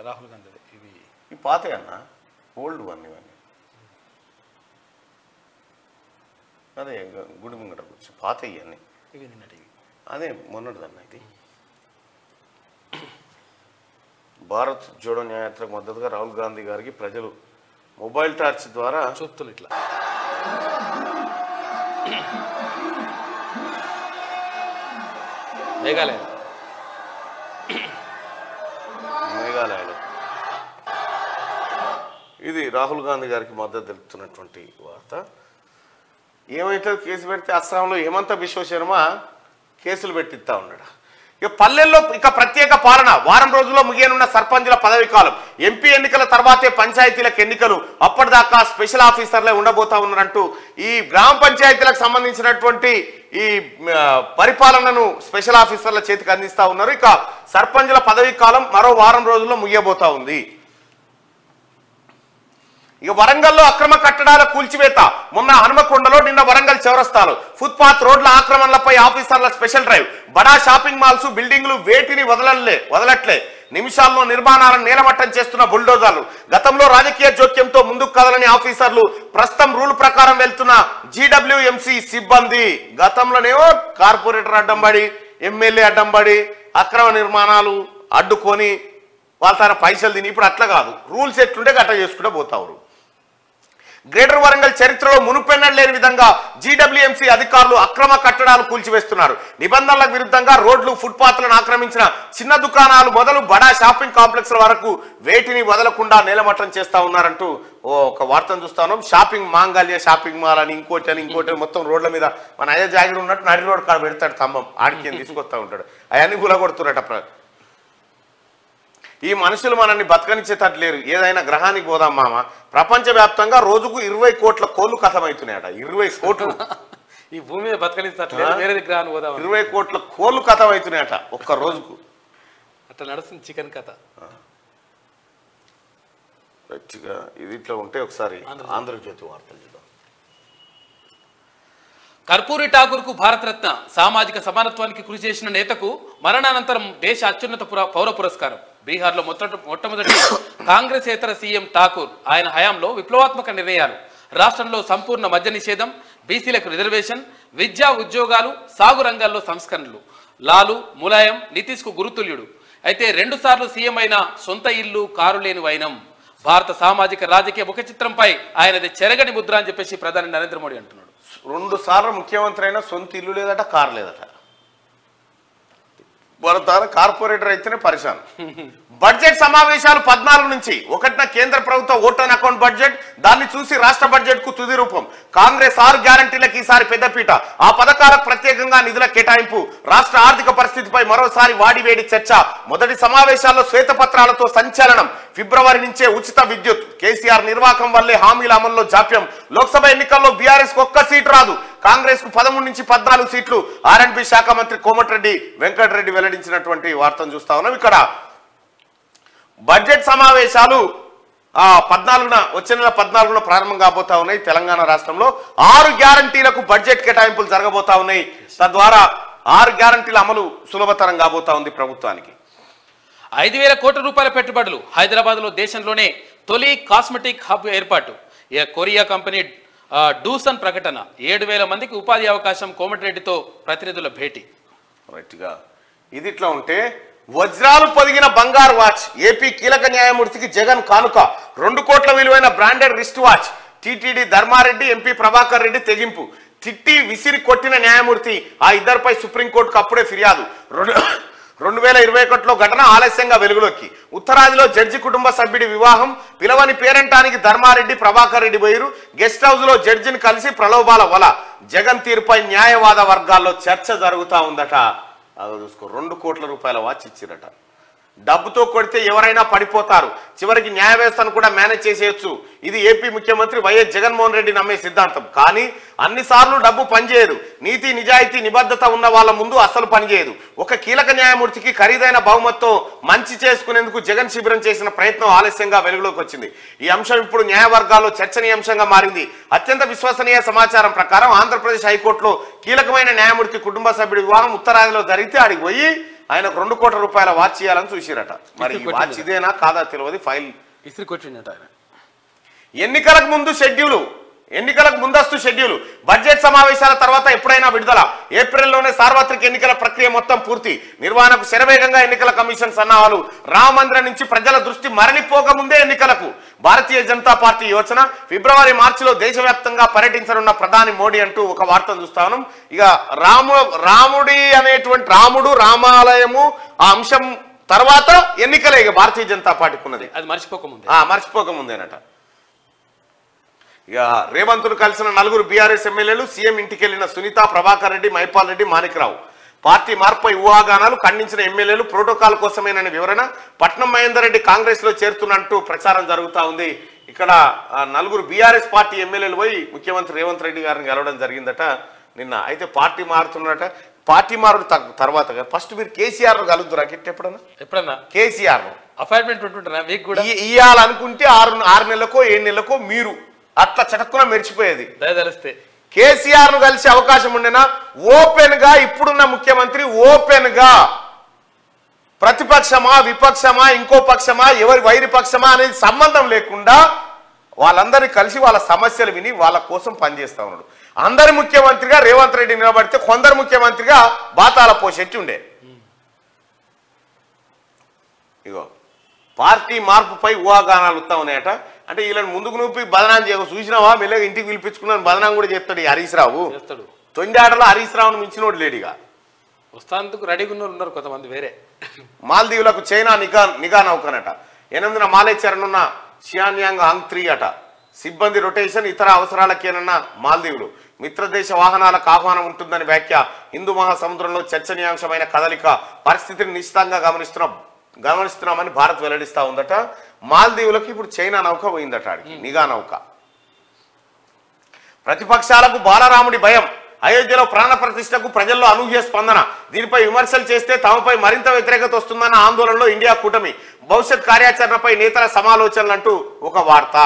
రాహుల్ గాంధీ ఇవి ఈ పాతే అన్న ఓల్డ్ వన్ ఇవన్నీ. అదే గుడి ముంగట కూర్చో పాత ఇవన్నీ అదే మొన్నటిదన్న. ఇది భారత్ జోడో న్యాయయాత్రకు మద్దతుగా రాహుల్ గాంధీ గారికి ప్రజలు మొబైల్ టార్చ్ ద్వారా చూపుతులు ఇట్లా మేఘాలయలో ఇది రాహుల్ గాంధీ గారికి మద్దతు తెలుపుతున్నటువంటి వార్త. ఏమైతే కేసు పెడితే అస్సాంలో హిమంత బిశ్వ శర్మ కేసులు పెట్టిస్తా ఉన్నాడు. ఇక పల్లెల్లో ఇక ప్రత్యేక పాలన, వారం రోజుల్లో ముగియనున్న సర్పంచుల పదవి కాలం, ఎంపీ ఎన్నికల తర్వాతే పంచాయతీలకు ఎన్నికలు, అప్పటిదాకా స్పెషల్ ఆఫీసర్లే ఉండబోతా ఉన్నారంటూ ఈ గ్రామ పంచాయతీలకు సంబంధించినటువంటి ఈ పరిపాలనను స్పెషల్ ఆఫీసర్ల చేతికి అందిస్తా ఉన్నారు. ఇక సర్పంచుల పదవి కాలం మరో వారం రోజుల్లో ముగియబోతా ఉంది. ఇక వరంగల్లో అక్రమ కట్టడాల కూల్చివేత, మొన్న హనుమకొండలో, నిన్న వరంగల్ చౌరస్తాలో ఫుట్పాత్ రోడ్ల ఆక్రమణలపై ఆఫీసర్ల స్పెషల్ డ్రైవ్, బడా షాపింగ్ మాల్స్ బిల్డింగ్లు వేటిని వదలట్లే, నిమిషాల్లో నిర్మాణాలను నేలమట్టం చేస్తున్న బుల్డోజర్లు, గతంలో రాజకీయ జోక్యంతో ముందుకు కదలని ఆఫీసర్లు, ప్రస్తుతం రూల్ ప్రకారం వెళ్తున్న జీడబ్ల్యూఎంసీ సిబ్బంది. గతంలోనేమో కార్పొరేటర్ అడ్డంబడి, ఎమ్మెల్యే అడ్డంబడి అక్రమ నిర్మాణాలు అడ్డుకొని వాళ్ళ తన పైసలు తిని, ఇప్పుడు అట్లా కాదు, రూల్స్ ఎట్లుంటే గట్ట చేసుకుంటూ పోతారు. గ్రేటర్ వరంగల్ చరిత్రలో మునుపెన్నడూ లేని విధంగా జీడబ్ల్యూఎంసీ అధికారులు అక్రమ కట్టడాలు కూల్చివేస్తున్నారు. నిబంధనలకు విరుద్ధంగా రోడ్లు, ఫుట్పాత్లను ఆక్రమించిన చిన్న దుకాణాలు మొదలు బడా షాపింగ్ కాంప్లెక్స్ల వరకు వేటిని వదలకుండా నేలమట్టం చేస్తా ఉన్నారంటూ ఒక వార్తను చూస్తాను. షాపింగ్ మాంగళ్య షాపింగ్ మాల్ అని ఇంకోటి మొత్తం రోడ్ల మీద మన అయ్యే జాగిరి ఉన్నట్టు నడి రోడ్ కాడ పెడతాడు స్తంభం, ఆడికి తీసుకొస్తా ఉంటాడు. అవన్నీ గులగొడుతున్నట్టు. ఈ మనుషులు మనల్ని బతకనిచ్చేటట్టు లేరు. ఏదైనా గ్రహానికి పోదాం మామ, ప్రపంచవ్యాప్తంగా రోజుకు 20 కోట్ల కోళ్లు కథమవుతున్నాయట. 20 కోట్లు ఈ భూమి మీద బతకనిస్తట్లేదు, వేరే గ్రహానికి పోదాం. 20 కోట్ల కోళ్లు కథమవుతున్నాయట ఒక్క రోజుకు. అట్లా నడుస్తుంది చికెన్ కథ. ఇది ఇట్లా ఉంటే ఒకసారి ఆంధ్రజ్యోతి వార్తలు చూద్దాం. కర్పూరి ఠాకూర్కు భారతరత్న, సామాజిక సమానత్వానికి కృషి చేసిన నేతకు మరణానంతరం దేశ అత్యున్నత పౌర పురస్కారం. బీహార్లో మొట్టమొదటి కాంగ్రెసేతర సీఎం ఠాకూర్. ఆయన హయాంలో విప్లవాత్మక నిర్ణయాలు, రాష్ట్రంలో సంపూర్ణ మద్య నిషేధం, బీసీలకు రిజర్వేషన్, విద్యా ఉద్యోగాలు, సాగు రంగాల్లో సంస్కరణలు. లాలు, ములాయం, నితీష్కు గురుతుల్యుడు. అయితే 2 సార్లు సీఎం అయిన సొంత ఇల్లు, కారు లేని వైనం. భారత సామాజిక రాజకీయ ముఖ చిత్రంపై ఆయనది చెరగని ముద్ర అని చెప్పేసి ప్రధాని నరేంద్ర మోడీ అంటున్నాడు. 2 సార్లు ముఖ్యమంత్రి అయినా సొంత ఇల్లు లేదట, కారు లేదట. వాళ్ళ ద్వారా కార్పొరేటర్ అయితేనే పరిశాన్. బడ్జెట్ సమావేశాలు 14 నుంచి 1న కేంద్ర ప్రభుత్వ ఓటాన్ అకౌంట్ బడ్జెట్, దాన్ని చూసి రాష్ట్ర బడ్జెట్ కు తుది రూపం. కాంగ్రెస్ 6 గ్యారంటీలకు ఈసారి పెద్దపీట, ఆ పథకాలకు ప్రత్యేకంగా నిధుల కేటాయింపు, రాష్ట్ర ఆర్థిక పరిస్థితిపై మరోసారి వాడివేడి చర్చ. మొదటి సమావేశాల్లో శ్వేతపత్రాలతో సంచలనం. ఫిబ్రవరి నుంచే ఉచిత విద్యుత్, కేసీఆర్ నిర్వాహకం వల్లే హామీల అమల్లో జాప్యం. లోక్సభ ఎన్నికల్లో బీఆర్ఎస్ కు ఒక్క సీటు రాదు, కాంగ్రెస్ కు 13 నుంచి 14 సీట్లు. ఆర్ఎండ్బి శాఖ మంత్రి కోమటిరెడ్డి వెంకటరెడ్డి వెల్లడించినటువంటి వార్తను చూస్తా ఉన్నాం. ఇక్కడ బడ్జెట్ సమావేశాలు 14న, వచ్చే నెల 14న ప్రారంభం కాబోతా ఉన్నాయి. తెలంగాణ రాష్ట్రంలో 6 గ్యారంటీలకు బడ్జెట్ కేటాయింపులు జరగబోతా ఉన్నాయి. తద్వారా 6 గ్యారంటీల అమలు సులభతరం కాబోతా ఉంది ప్రభుత్వానికి. 5,000 కోట్ల రూపాయల పెట్టుబడులు. హైదరాబాద్లో దేశంలోనే తొలి కాస్మెటిక్ హబ్ ఏర్పాటు. కొరియా కంపెనీ డూసన్ ప్రకటన. 7,000 మందికి ఉపాధి అవకాశం. కోమటిరెడ్డితో ప్రతినిధుల భేటీ. రైట్గా ఇది ఇట్లా ఉంటే, వజ్రాలు పొదిగిన బంగారు వాచ్, ఏపీ కీలక న్యాయమూర్తికి జగన్ కానుక. 2 కోట్ల విలువైన branded wrist watch. TTD Dharma Reddy, MP Prabhakar Reddy తెగింపు. తిట్టి విసిరి కొట్టిన న్యాయమూర్తి. ఆ ఇద్దరిపై సుప్రీంకోర్టుకు అప్పుడే ఫిర్యాదు. 2021లో ఘటన ఆలస్యంగా వెలుగులోకి. ఉత్తరాదిలో జడ్జి కుటుంబ సభ్యుడి వివాహం. పిలవని పేరంటానికి ధర్మారెడ్డి, ప్రభాకర్ రెడ్డి పోయిరు. గెస్ట్ హౌస్ లో జడ్జిని కలిసి ప్రలోభాల వల. జగన్ తీరుపై న్యాయవాద వర్గాల్లో చర్చ జరుగుతా ఉందట. అదో చూసుకో, 2 కోట్ల రూపాయల వాచ్ ఇచ్చిరట. డబ్బుతో కొడితే ఎవరైనా పడిపోతారు, చివరికి న్యాయ వ్యవస్థను కూడా మేనేజ్ చేసేయచ్చు. ఇది ఏపీ ముఖ్యమంత్రి వైఎస్ జగన్మోహన్ రెడ్డి నమ్మే సిద్ధాంతం. కానీ అన్నిసార్లు డబ్బు పనిచేయదు. నీతి, నిజాయితీ, నిబద్ధత ఉన్న వాళ్ళ ముందు అస్సలు పనిచేయదు. ఒక కీలక న్యాయమూర్తికి ఖరీదైన బహుమతితో మంచి చేసుకునేందుకు జగన్ శిబిరం చేసిన ప్రయత్నం ఆలస్యంగా వెలుగులోకి వచ్చింది. ఈ అంశం ఇప్పుడు న్యాయవర్గాల్లో చర్చనీయాంశంగా మారింది. అత్యంత విశ్వసనీయ సమాచారం ప్రకారం ఆంధ్రప్రదేశ్ హైకోర్టులో కీలకమైన న్యాయమూర్తి కుటుంబ సభ్యుడి వివాహం ఉత్తరాదిలో జరిగితే ఆడికి పోయి ఆయనకు 2 కోట్ల రూపాయల వాచ్ ఇవ్వాలని చూసిరట. మరి ఈ వాచ్ ఇదేనా కాదా తెలియదు. ఫైల్ ఇస్త్రీ కొట్టిండట ఆయన. ఎన్నికలకు ముందస్తు షెడ్యూల్. బడ్జెట్ సమావేశాల తర్వాత ఎప్పుడైనా విడుదల. ఏప్రిల్లోనే సార్వత్రిక ఎన్నికల ప్రక్రియ మొత్తం పూర్తి. నిర్వహణకు శరవేగంగా ఎన్నికల కమిషన్ సన్నాహాలు. రామమందిరం నుంచి ప్రజల దృష్టి మరలిపోకముందే ఎన్నికలకు భారతీయ జనతా పార్టీ యోచన. ఫిబ్రవరి, మార్చిలో దేశవ్యాప్తంగా పర్యటించనున్న ప్రధాని మోడీ అంటూ ఒక వార్తను చూస్తాను. ఇక రాముడి అనేటువంటి రాముడు, రామాలయము ఆ అంశం తర్వాత ఎన్నికలే ఇక భారతీయ జనతా పార్టీకి ఉన్నది. అది మర్చిపోకముందేనట. ఇక రేవంత్ను కలిసిన 4 బీఆర్ఎస్ ఎమ్మెల్యేలు. సీఎం ఇంటికి వెళ్లిన సునీత, ప్రభాకర్ రెడ్డి, మైపాల్ రెడ్డి, మాణిక్రావు. పార్టీ మార్పుపై ఊహాగానాలు, ఖండించిన ఎమ్మెల్యేలు, ప్రోటోకాల్ కోసమేనని వివరణ. పట్నం మహేందర్ రెడ్డి కాంగ్రెస్ లో చేరుతున్నట్టు ప్రచారం జరుగుతూ ఉంది. ఇక్కడ 4 బీఆర్ఎస్ పార్టీ ఎమ్మెల్యేలు పోయి ముఖ్యమంత్రి రేవంత్ రెడ్డి గారిని గెలవడం జరిగిందట నిన్న. అయితే పార్టీ మారుతున్నట. పార్టీ మారు తర్వాత ఫస్ట్ మీరు కేసీఆర్ కలుద్దురా ఎప్పుడన్నా కేసీఆర్ అపాయింట్మెంట్ ఉంటుంటారా మీకు కూడా? ఇయ్యాలనుకుంటే 6 నెలలకో 7 నెలలకో మీరు అట్లా చటక్కున మెరిచిపోయేది. దయదలిస్తే కేసీఆర్ ను కలిసే అవకాశం ఉండేనా? ఓపెన్ గా ఇప్పుడున్న ముఖ్యమంత్రి ఓపెన్ గా ప్రతిపక్షమా విపక్షమా ఇంకో పక్షమా ఎవరి వైరి పక్షమా అనేది సంబంధం లేకుండా వాళ్ళందరినీ కలిసి వాళ్ళ సమస్యలు విని వాళ్ళ కోసం పనిచేస్తా ఉన్నాడు. అందరి ముఖ్యమంత్రిగా రేవంత్ రెడ్డి నిలబడితే కొందరు ముఖ్యమంత్రిగా బాతాల పోషెట్టి ఉండే. ఇగో పార్టీ మార్పుపై ఊహాగానాలు వస్తా ఉన్నాయట. అంటే వీళ్ళని ముందుకు నూపి బదనాం చూసినావా? మెల్లగా ఇంటికి పిలిపించుకున్నాను బదనాం కూడా చెప్తాడు ఈ హరీష్ రావు. తొండాటలో హరీష్ రావును మించినోడు లేడిగా. వస్తాందుకు రెడీగా ఉన్నారు కొంతమంది వేరే. మాల్దీవులకు చైనా నిఘా నౌకనట. 8న మాలేచరణున్న షియాన్యాంగ్ హాంగ్ 3 అట. సిబ్బంది రొటేషన్ ఇతర అవసరాలకేనన్న మాల్దీవులు. మిత్రదేశ వాహనాలకు ఆహ్వానం ఉంటుందని వ్యాఖ్య. హిందూ మహాసముద్రంలో చర్చనీయాంశమైన కదలిక. పరిస్థితిని నిశ్చితంగా గమనిస్తున్నామని భారత్ వెల్లడిస్తా ఉందట. మాల్దీవులకు ఇప్పుడు చైనా నౌక పోయిందట, ఆడికి నిఘా నౌక. ప్రతిపక్షాలకు బాలరాముడి భయం. అయోధ్యలో ప్రాణ ప్రతిష్టకు ప్రజల్లో అనూహ్య స్పందన. దీనిపై విమర్శలు చేస్తే తమపై మరింత వ్యతిరేకత వస్తుందన్న ఆందోళనలో ఇండియా కూటమి. భవిష్యత్ కార్యాచరణపై నేతల సమాలోచనలు అంటూ ఒక వార్త.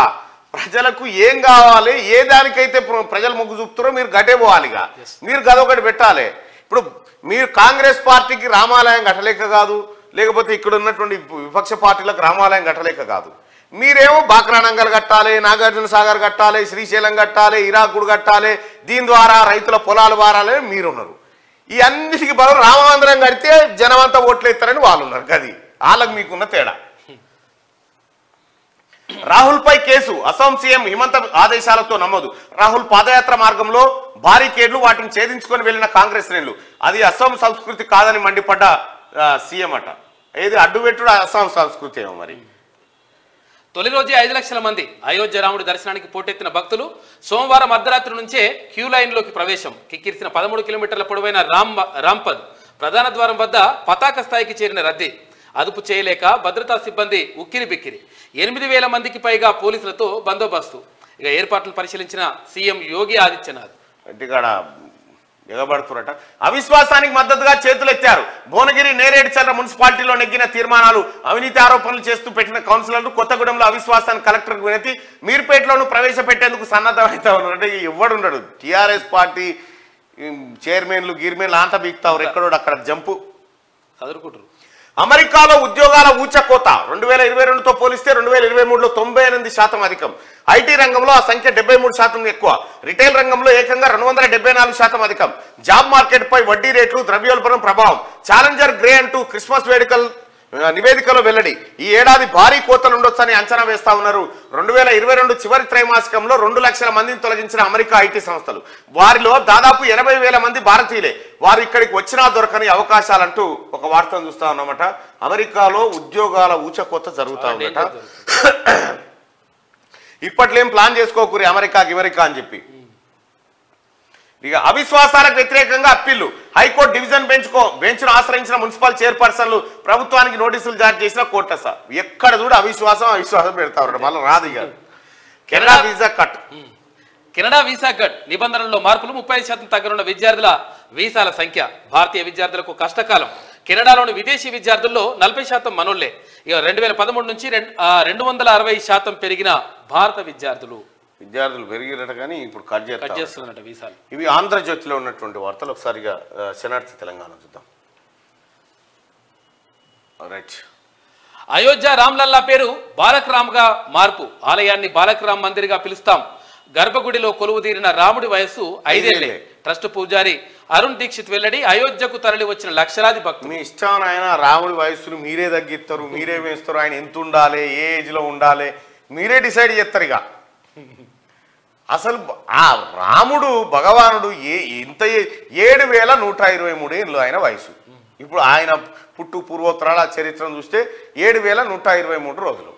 ప్రజలకు ఏం కావాలి, ఏ దానికైతే ప్రజలు మొగ్గు చూపుతారో మీరు గట్టే పోవాలిగా. మీరు గదొకటి పెట్టాలి. ఇప్పుడు మీరు కాంగ్రెస్ పార్టీకి రామాలయం కట్టలేక కాదు, లేకపోతే ఇక్కడ ఉన్నటువంటి విపక్ష పార్టీలకు రామాలయం కట్టలేక కాదు. మీరేమో బాక్రానంగల్ కట్టాలి, నాగార్జున సాగర్ కట్టాలి, శ్రీశైలం కట్టాలి, ఇరాకుడు కట్టాలి, దీని ద్వారా రైతుల పొలాలు వారాలని మీరున్నారు. ఈ అన్నిటికీ బదులు రామమందిరం కడితే జనమంతా ఓట్లు ఎత్తారని వాళ్ళు ఉన్నారు. అది వాళ్ళకు మీకున్న తేడా. రాహుల్ పై కేసు. అస్సాం సీఎం హిమంత ఆదేశాలతో నమోదు. రాహుల్ పాదయాత్ర మార్గంలో బారికేడ్లు, వాటిని ఛేదించుకొని వెళ్లిన కాంగ్రెస్ శ్రేణులు. అది అస్సాం సంస్కృతి కాదని మండిపడ్డ సీఎం అట. ఏది అడ్డుపెట్టుడు అస్సాం సంస్కృతి ఏమో మరి. తొలి రోజే 5 లక్షల మంది అయోధ్య రాముడి దర్శనానికి పోటెత్తిన భక్తులు. సోమవారం అర్ధరాత్రి నుంచే క్యూ లైన్లోకి ప్రవేశం. కిక్కిరిసిన 13 కిలోమీటర్ల పొడవైన రాంపద్ ప్రధాన ద్వారం వద్ద పతాక స్థాయికి చేరిన రద్దీ. అదుపు చేయలేక భద్రతా సిబ్బంది ఉక్కిరి బిక్కిరి. 8,000 మందికి పైగా పోలీసులతో బందోబస్తు. ఇక ఏర్పాట్లను పరిశీలించిన సీఎం యోగి ఆదిత్యనాథ్ ఎగబడుతున్నట. అవిశ్వాసానికి మద్దతుగా చేతులెత్తారు. భువనగిరి, నేరేడుచర్ల మున్సిపాలిటీలో నెగ్గిన తీర్మానాలు. అవినీతి ఆరోపణలు చేస్తూ పెట్టిన కౌన్సిలర్లు. కొత్తగూడెంలో అవిశ్వాసాన్ని కలెక్టర్కు వినతి. మీర్పేటలోనూ ప్రవేశపెట్టేందుకు సన్నద్ధమవుతా ఉన్నారు. అంటే ఎవడున్నాడు టీఆర్ఎస్ పార్టీ చైర్మన్లు గిర్మన్లు ఆంట బీక్తారు. ఎక్కడోడు అక్కడ జంపు చదువుకుంటారు. అమెరికాలో ఉద్యోగాల ఊచకోత. 2022తో పోలిస్తే 2023లో 98% అధికం. ఐటీ రంగంలో ఆ సంఖ్య 73% ఎక్కువ. రిటైల్ రంగంలో ఏకంగా 274% అధికం. జాబ్ మార్కెట్ పై వడ్డీ రేట్లు, ద్రవ్యోల్బణం ప్రభావం. ఛాలెంజర్ గ్రే అంటూ క్రిస్మస్ నివేదికలో వెల్లడి. ఈ ఏడాది భారీ కోతలు ఉండొచ్చని అంచనా వేస్తా ఉన్నారు. 2022 చివరి త్రైమాసికంలో 2 లక్షల మందిని తొలగించిన అమెరికా ఐటీ సంస్థలు. వారిలో దాదాపు 80,000 మంది భారతీయులే. వారు ఇక్కడికి వచ్చినా దొరకని అవకాశాలంటూ ఒక వార్తను చూస్తా ఉన్నామట. అమెరికాలో ఉద్యోగాల ఊచకోత జరుగుతా ఉందట. ఇప్పట్లేం ప్లాన్ చేసుకోకూరి అమెరికా అని చెప్పి. ఇక అవిశ్వాసాలకు వ్యతిరేకంగా అప్పీళ్లు. హైకోర్టు డివిజన్ బెంచ్ను ఆశ్రయించిన మున్సిపల్ చైర్పర్సన్లు ప్రభుత్వానికి నోటీసులు జారీ చేసిన కోర్టు. ఎక్కడ చూడ అవిశ్వాసం పెడతా ఉన్నారు. మళ్ళీ రాదు. కెనడా వీసా కట్ నిబంధనల్లో మార్పులు. 35% తగ్గనున్న విద్యార్థుల వీసాల సంఖ్య. భారతీయ విద్యార్థులకు కష్టకాలం. కెనడాలోని విదేశీ విద్యార్థుల్లో 40% మనోళ్లే. ఇక 2013 నుంచి 260% పెరిగిన భారత విద్యార్థులు పెరిగినట్టు కానీ ఇప్పుడు కట్ చేస్తున్నట్టు వీసాలు. ఇవి ఆంధ్రజ్యోతిలో ఉన్నటువంటి వార్తలు. ఒకసారిగా శనార్థి తెలంగాణ చూద్దాం. రైట్. అయోధ్య రామ్లల్లా పేరు బాలక్ రామ్ గా మార్పు. ఆలయాన్ని బాలక్ రామ్ మందిర్ గా పిలుస్తాం. గర్భగుడిలో కొలువుదీరిన రాముడి వయస్సు 5 ఏళ్లే. ట్రస్ట్ పూజారి అరుణ్ దీక్షిత్ వెల్లడి. అయోధ్యకు తరలి వచ్చిన లక్షలాది భక్తులు. మీ ఇష్టం ఆయన రాముడి వయస్సును మీరే తగ్గిస్తారు, మీరే వేస్తారు. ఆయన ఎంత ఉండాలి, ఏ ఏజ్ లో ఉండాలి మీరే డిసైడ్ చేస్తారు. ఇక అసలు ఆ రాముడు భగవానుడు ఇంత 7,123 ఏళ్ళు ఆయన వయసు. ఇప్పుడు ఆయన పుట్టు పూర్వోత్తరాల చరిత్రను చూస్తే 7,123 రోజులు.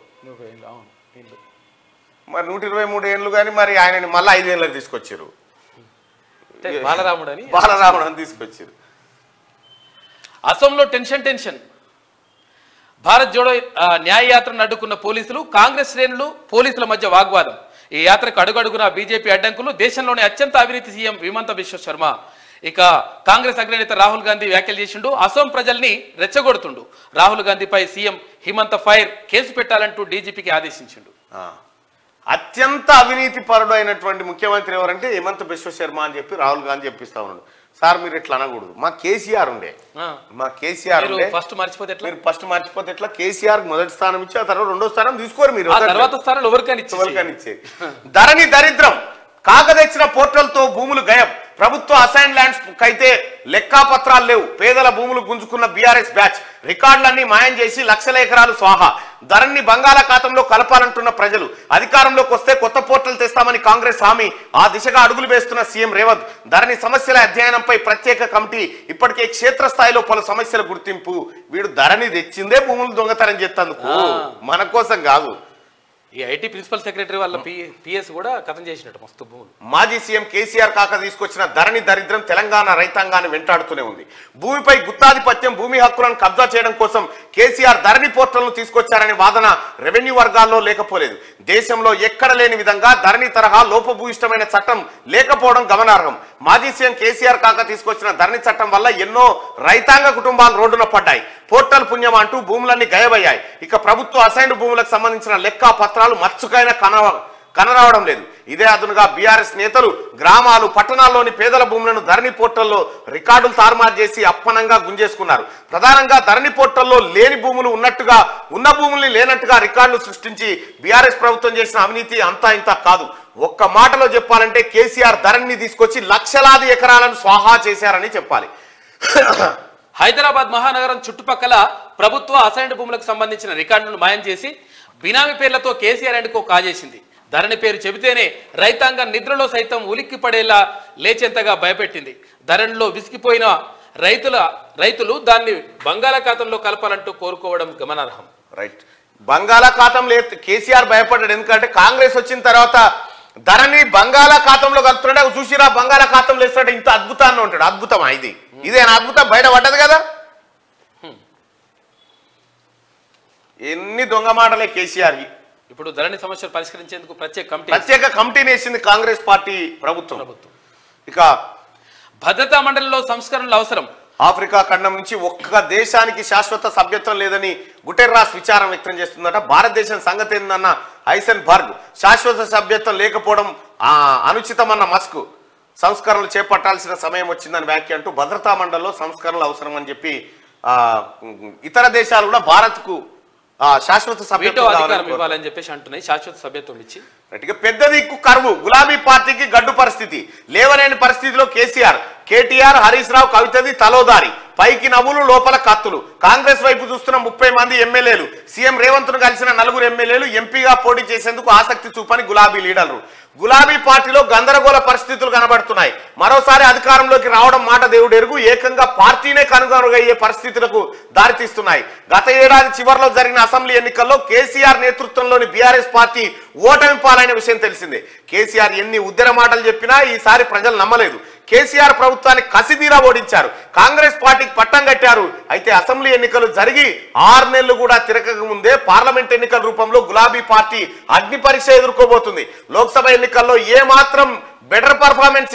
మరి 123 ఏళ్ళు కానీ మరి ఆయనని మళ్ళీ 5 ఏళ్ళకి తీసుకొచ్చారు. బాలరాముడు అని తీసుకొచ్చారు. అసోంలో టెన్షన్. భారత్ జోడో న్యాయ యాత్రను అడ్డుకున్న పోలీసులు, కాంగ్రెస్ శ్రేణులు, పోలీసుల మధ్య వాగ్వాదం. ఈ యాత్రకు అడుగడుగున బీజేపీ అడ్డంకులు, దేశంలోని అత్యంత అవినీతి సీఎం హిమంత బిశ్వ శర్మ. ఇక కాంగ్రెస్ అగ్రనేత రాహుల్ గాంధీ వ్యాఖ్యలు చేసిండు, అసోం ప్రజల్ని రెచ్చగొడుతుండు. రాహుల్ గాంధీపై సీఎం హిమంత ఫైర్ కేసు పెట్టాలంటూ డీజీపీకి ఆదేశించిండు. అత్యంత అవినీతి పరుడు అయినటువంటి ముఖ్యమంత్రి ఎవరంటే హిమంత బిశ్వ శర్మ అని చెప్పి రాహుల్ గాంధీ చెప్పిస్తా ఉన్నాడు. సార్ మీరు ఇట్లా అనకూడదు, మా కేసీఆర్ ఉండే ఫస్ట్ మర్చిపోతే ఎట్లా? కేసీఆర్ మొదటి స్థానం ఇచ్చి ఆ తర్వాత రెండో స్థానం తీసుకోరు మీరు, తర్వాత స్థానం ఎవరికైనా ఇచ్చేది. ధరణి దరిద్రం, కాకదెచ్చిన పోర్టల్తో భూములు గయం. ప్రభుత్వ అసైన్ ల్యాండ్స్ కైతే లెక్కాపత్రాలు లేవు. పేదల భూములు గుంజుకున్న బీఆర్ఎస్ బ్యాచ్ రికార్డులన్నీ మాయం చేసి లక్షల ఎకరాలు స్వాహా. ధరణి బంగాళాఖాతంలో కలపాలంటున్న ప్రజలు. అధికారంలోకి వస్తే కొత్త పోర్టల్ తెస్తామని కాంగ్రెస్ హామీ. ఆ దిశగా అడుగులు వేస్తున్న సీఎం రేవంత్. ధరణి సమస్యల అధ్యయనంపై ప్రత్యేక కమిటీ. ఇప్పటికే క్షేత్రస్థాయిలో పలు సమస్యల గుర్తింపు. వీడు ధరణి తెచ్చిందే భూములు దొంగతనం చేస్తందుకు, మన కోసం కాదు. ఈ ఐటీ ప్రిన్సిపల్ సెక్రటరీ వాళ్ళ పిఎస్ కూడా కథం చేసినట్టు మస్తు భూములు. మాజీ సీఎం కేసీఆర్ కాక తీసుకొచ్చిన ధరణి దరిద్రం తెలంగాణ రైతాంగాన్ని వెంటాడుతూనే ఉంది. భూమిపై గుత్తాధిపత్యం, భూమి హక్కులను కబ్జా చేయడం కోసం కేసీఆర్ ధరణి పోర్టల్ను తీసుకొచ్చారనే వాదన రెవెన్యూ వర్గాల్లో లేకపోలేదు. దేశంలో ఎక్కడ లేని విధంగా ధరణి తరహా లోపభూయిష్టమైన చట్టం లేకపోవడం గమనార్హం. మాజీ సీఎం కేసీఆర్ కాక తీసుకొచ్చిన ధరణి చట్టం వల్ల ఎన్నో రైతాంగ కుటుంబాలు రోడ్డున పడ్డాయి. పోర్టల్ పుణ్యం అంటూ భూములన్నీ గయబయ్యాయి. ఇక ప్రభుత్వ అసైన్డ్ భూములకు సంబంధించిన లెక్కా పత్రాలు మచ్చుకైనా కనరావడం లేదు. ఇదే అదునుగా బీఆర్ఎస్ నేతలు గ్రామాలు, పట్టణాల్లోని పేదల భూములను ధరణి పోర్టల్లో రికార్డులు తారుమారు చేసి అప్పనంగా గుంజేసుకున్నారు. ప్రధానంగా ధరణి పోర్టల్లో లేని భూములు ఉన్నట్టుగా, ఉన్న భూముల్ని లేనట్టుగా రికార్డులు సృష్టించి బీఆర్ఎస్ ప్రభుత్వం చేసిన అవినీతి అంతా ఇంత కాదు. ఒక్క మాటలో చెప్పాలంటే కేసీఆర్ ధరణిని తీసుకొచ్చి లక్షలాది ఎకరాలను స్వాహా చేశారని చెప్పాలి. హైదరాబాద్ మహానగరం చుట్టుపక్కల ప్రభుత్వ అసైన్డ్ భూములకు సంబంధించిన రికార్డులను మాయం చేసి బినామీ పేర్లతో కేసీఆర్ అండ్ కో కాజేసింది. ధరణి పేరు చెబితేనే రైతాంగం నిద్రలో సైతం ఉలిక్కి పడేలా లేచేంతగా భయపెట్టింది. ధరణిలో విసిగిపోయిన రైతులు దాన్ని బంగాళాఖాతంలో కలపాలంటూ కోరుకోవడం గమనార్హం. రైట్, బంగాళాఖాతంలో కేసీఆర్ భయపడ్డాడు. ఎందుకంటే కాంగ్రెస్ వచ్చిన తర్వాత ధరణి బంగాళాఖాతంలో కలుపుతున్నాడు. చూసిరా, బంగాళాఖాతంలో వేస్తాడు, ఇంత అద్భుతాన్ని ఉంటాడు. అద్భుతమా ఇది? ఇదేనా అద్భుతం? బయట పడ్డది కదా. ఎన్ని దొంగ మాటలే కేసీఆర్వి. ఇప్పుడు ధరణి సమస్యలు పరిష్కరించేందుకు ప్రత్యేక కమిటీని వేసింది కాంగ్రెస్ పార్టీ ప్రభుత్వం. ఇక భద్రతా మండలిలో సంస్కరణలు అవసరం. ఆఫ్రికా ఖండం నుంచి ఒక్క దేశానికి శాశ్వత సభ్యత్వం లేదని గుటెర్రాస్ విచారం వ్యక్తం చేస్తుందట. భారతదేశం సంగతి ఏందన్న హైసెన్ బర్గ్. శాశ్వత సభ్యత్వం లేకపోవడం అనుచితమన్న మస్క్. సంస్కరణలు చేపట్టాల్సిన సమయం వచ్చిందని వ్యాఖ్య అంటూ భద్రతా మండలిలో సంస్కరణలు అవసరం అని చెప్పి ఇతర దేశాలు కూడా భారత్కు శాశ్వత సభ్యత్వం ఇవ్వాలని చెప్పేసి అంటున్నాయి. శాశ్వత సభ్యత్వం ఇచ్చి పెద్ద దిక్కు కరువు. గులాబీ పార్టీకి గడ్డు పరిస్థితి. లేవలేని పరిస్థితిలో కేసీఆర్, కేటీఆర్, హరీష్ రావు, కవితది తలోదారి. పైకి నవ్వులు, లోపల కత్తులు. కాంగ్రెస్ వైపు చూస్తున్న 30 మంది ఎమ్మెల్యేలు. సీఎం రేవంత్ ను కలిసిన 4 ఎమ్మెల్యేలు ఎంపీగా పోటీ చేసేందుకు ఆసక్తి చూపని గులాబీ లీడర్లు. గులాబీ పార్టీలో గందరగోళ పరిస్థితులు కనబడుతున్నాయి. మరోసారి అధికారంలోకి రావడం మాట దేవుడు ఎరుగు. ఏకంగా పార్టీనే కనుగొనగయ్యే పరిస్థితులకు దారితీస్తున్నాయి. గత ఏడాది చివరిలో జరిగిన అసెంబ్లీ ఎన్నికల్లో కేసీఆర్ నేతృత్వంలోని బీఆర్ఎస్ పార్టీ ఓటమి పాలైన విషయం తెలిసిందే. కేసీఆర్ ఎన్ని ఉద్దర మాటలు చెప్పినా ఈసారి ప్రజలు నమ్మలేదు. కేసీఆర్ ప్రభుత్వాన్ని కసిదీరా ఓడించారు. కాంగ్రెస్ పార్టీకి పట్టం కట్టారు. అయితే అసెంబ్లీ ఎన్నికలు జరిగి 6 నెలలు కూడా తిరగక ముందే పార్లమెంట్ ఎన్నికల రూపంలో గులాబీ పార్టీ అగ్ని పరీక్ష ఎదుర్కోబోతుంది. లోక్సభ ఎన్నికల్లో ఏ మాత్రం బెటర్ పర్ఫార్మెన్స్